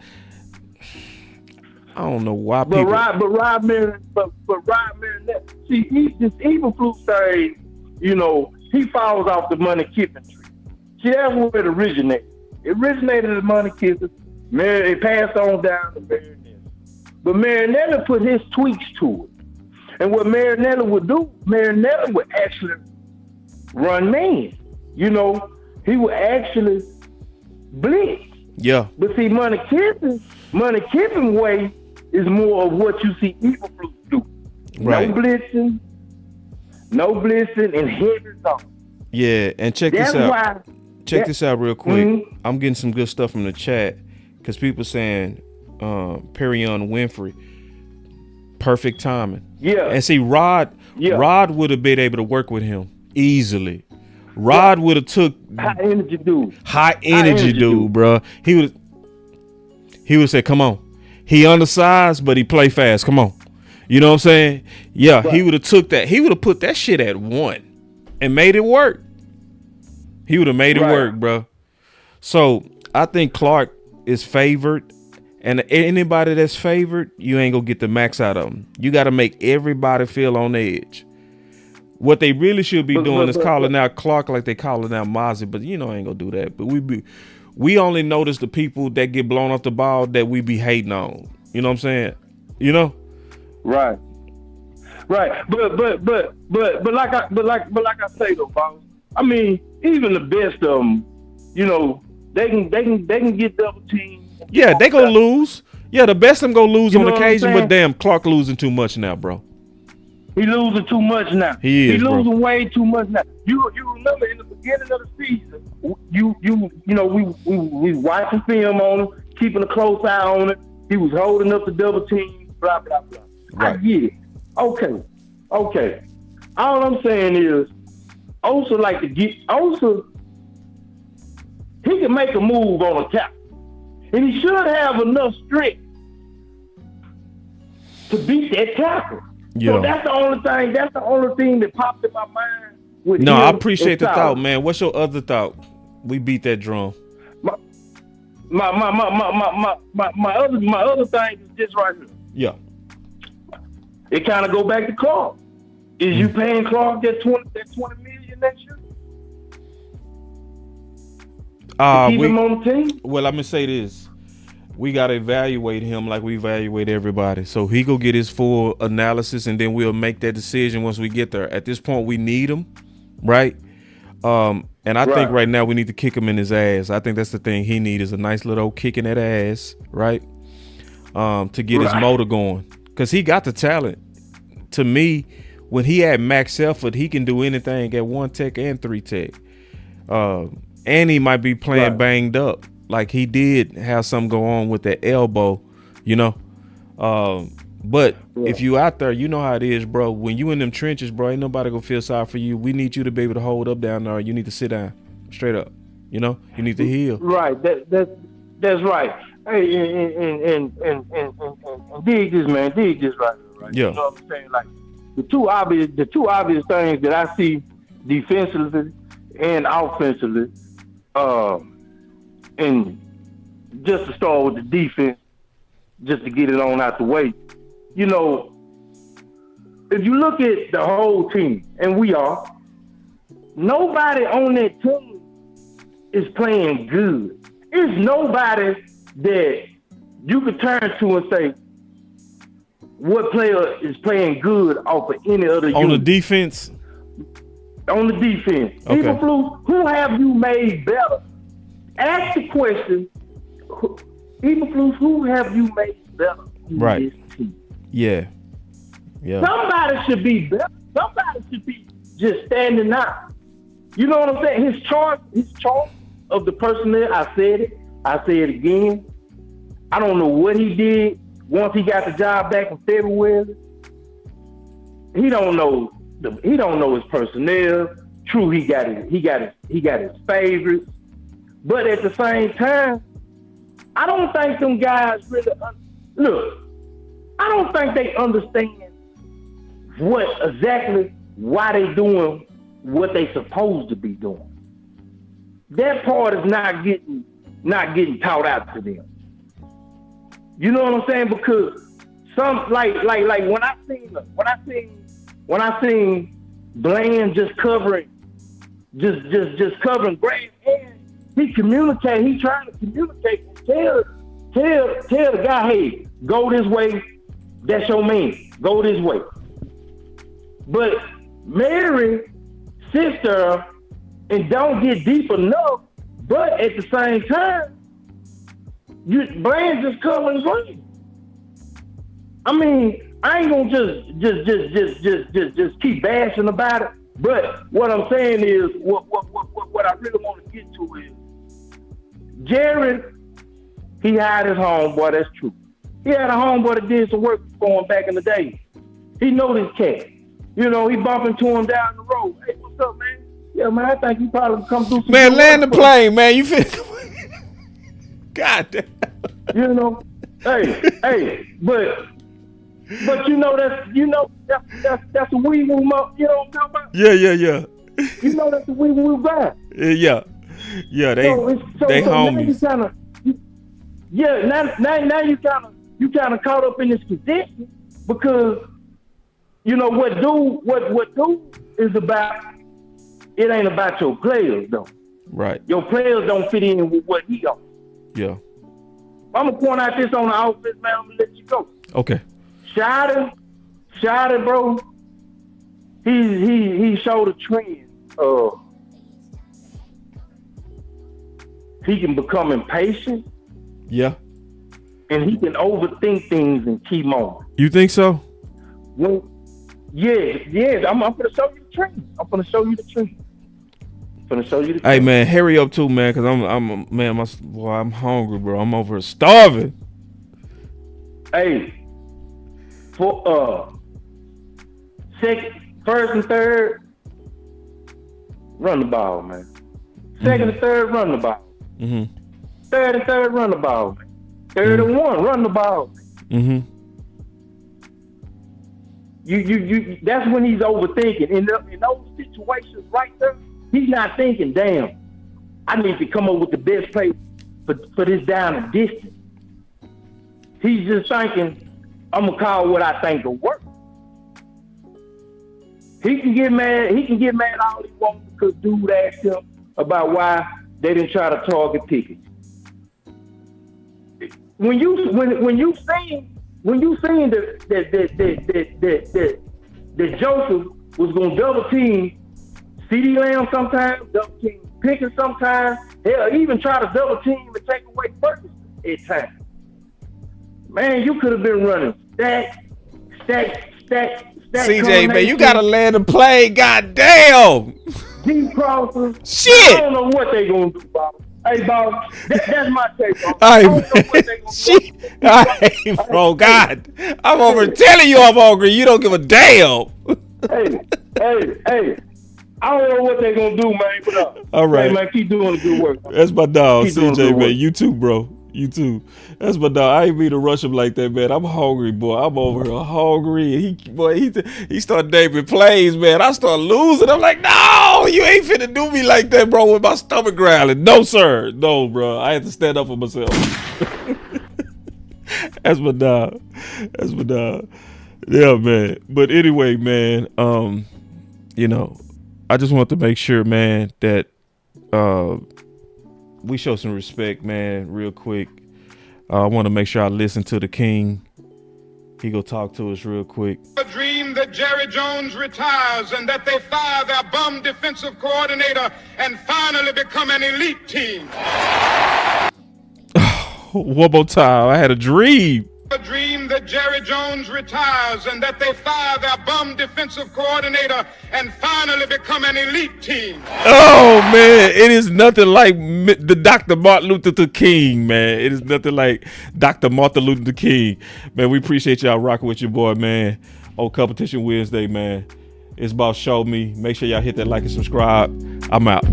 know why but people. Rod Marinette, see, this evil fluke thing, you know, he falls off the money Kiffin tree. See, that's where it originated. It originated as money Kiffin. It passed on down to Marinette. But Marinette put his tweaks to it. And what Marinette would do, Marinette would actually run man. You know, he would actually blitz. Yeah. But see, Money Kiffin way is more of what you see evil fluke do. Right. No blitzing, and heavy zone. Yeah, and check this out. This out real quick. Mm-hmm. I'm getting some good stuff from the chat because people saying Perion Winfrey, perfect timing. Yeah. And see, Rod would have been able to work with him easily. Rod would have took high energy dude, bro. He would say, "Come on." He undersized, but he play fast. Come on. You know what I'm saying? Yeah, he would have took that. He would have put that shit at 1 and made it work. He would have made it work, bro. So I think Clark is favored, and anybody that's favored, you ain't gonna get the max out of them. You got to make everybody feel on edge. What they really should be doing is calling out Clark like they calling out Mozzie, but you know I ain't gonna do that. But we only notice the people that get blown off the ball that we be hating on. You know what I'm saying? You know? Right. But like I say though, boss. I mean, even the best of them, you know, they can get double teamed. Yeah, they gonna lose. Yeah, the best of them gonna lose on occasion, but damn, Clark losing too much now, bro. He losing too much now. He losing way too much now. You remember in the beginning of the season, you know, we watching film on him, keeping a close eye on it. He was holding up the double team, blah blah blah. Right. I get it. Okay. All I'm saying is, Osa he can make a move on a tackle, and he should have enough strength to beat that tackle. Yeah. So that's the only thing that popped in my mind. With no, him I appreciate the thought, man. What's your other thought? We beat that drum. My other thing is just right here. Yeah. It kind of go back to Clark. Is you paying Clark that $20 million next year? Keep him on the team? Well, I'm gonna say this. We gotta evaluate him like we evaluate everybody. So he go get his full analysis, and then we'll make that decision once we get there. At this point, we need him, right? And I think right now we need to kick him in his ass. I think that's the thing he needs is a nice little kick in that ass, right? To get his motor going, because he got the talent. To me, when he had max effort, he can do anything at 1 tech and 3 tech. And he might be playing banged up. Like he did have something go on with that elbow, you know. But if you out there, you know how it is, bro. When you in them trenches, bro, ain't nobody gonna feel sorry for you. We need you to be able to hold up down there. You need to sit down, straight up. You know, you need to heal. Right. That's right. Hey, and dig this, man. Dig this right. Yeah. You know what I'm saying? Like the two obvious things that I see defensively and offensively. And just to start with the defense, just to get it on out the way, you know, if you look at the whole team, and nobody on that team is playing good. It's nobody that you could turn to and say, what player is playing good off of any other on unit? the defense? On the defense. Okay. Even Flu, who have you made better? Ask the question, who have you made better in this team? Yeah. Somebody should be better. Somebody should be just standing out. You know what I'm saying? His chart of the personnel, I said it again. I don't know what he did once he got the job back in February. He don't know his personnel. True, he got his favorites. But at the same time, I don't think them guys really look. I don't think they understand why they doing what they supposed to be doing. That part is not getting taught out to them. You know what I'm saying? Because some like when I seen Bland just covering Graham, and he trying to communicate and tell the guy, hey, go this way, that's your man. Go this way. But Mary sits there and don't get deep enough, but at the same time, Bland just covering Graham. I mean, I ain't gonna just keep bashing about it. But what I'm saying is, what I really want to get to is, Jared, he had his homeboy. That's true. He had a homeboy that did some work for him back in the day. He know this cat. You know, he bumping to him down the road. Hey, what's up, man? Yeah, man, I think you probably come through some. Man, land the plane, man. You feel? God damn. You know, hey, but you know that's a wee woo up. You know what I'm talking about? Yeah. You know that's a wee woo guy. Yeah. They homies. Now you kind of caught up in this position because you know what dude is about. It ain't about your players though. Right. Your players don't fit in with what he got. Yeah. I'm gonna point out this on the offense, man. I'm gonna let you go. Okay. Shot it, bro. He showed a trend of he can become impatient. Yeah. And he can overthink things in key moments. You think so? Well, yes. I'm gonna show you the trend. Hey man, hurry up too, man, because I'm hungry, bro. I'm over starving. Hey, for first and third, run the ball, man. Second and third, run the ball. Mm-hmm. Third and third, run the ball, man. Third and one, run the ball. Mm-hmm. You. That's when he's overthinking. In those situations right there, he's not thinking, damn, I need to come up with the best play for this down and distance. He's just thinking, I'm gonna call what I think will work. He can get mad all he wants because dude asked him about why they didn't try to target Pickens. When you seen that Joseph was gonna double team CeeDee Lamb sometimes, double team Pickens sometimes, hell, even try to double team and take away Ferguson at times. Man, you could have been running stack. CJ, man, you gotta land the plane, goddamn. Deep crosses. Shit. I don't know what they gonna do, Bob. Hey, Bob, that's my take, Bob. I don't know what they gonna do. Bro, God, I'm over telling you I'm hungry. You don't give a damn. Hey. I don't know what they're gonna do, man. But all right, hey, man, keep doing the good work. That's my dog, CJ, man. You too, bro. You too. That's my dog. I ain't mean to rush him like that, man. I'm hungry, boy. I'm over here hungry. He started naming plays, man. I start losing. I'm like, no, you ain't finna do me like that, bro, with my stomach growling. No, sir. No, bro. I had to stand up for myself. That's my dog. Yeah, man. But anyway, man, you know, I just want to make sure, man, that we show some respect, man, real quick. I want to make sure I listen to the king. He go talk to us real quick. A dream that Jerry Jones retires and that they fire their bum defensive coordinator and finally become an elite team. One more time. I had a dream. A dream that Jerry Jones retires and that they fire their bum defensive coordinator and finally become an elite team. Oh, man. It is nothing like the Dr. Martin Luther King, man. It is nothing like Dr. Martin Luther King. Man, we appreciate y'all rocking with your boy, man, on Competition Wednesday, man. It's about Show Me. Make sure y'all hit that like and subscribe. I'm out.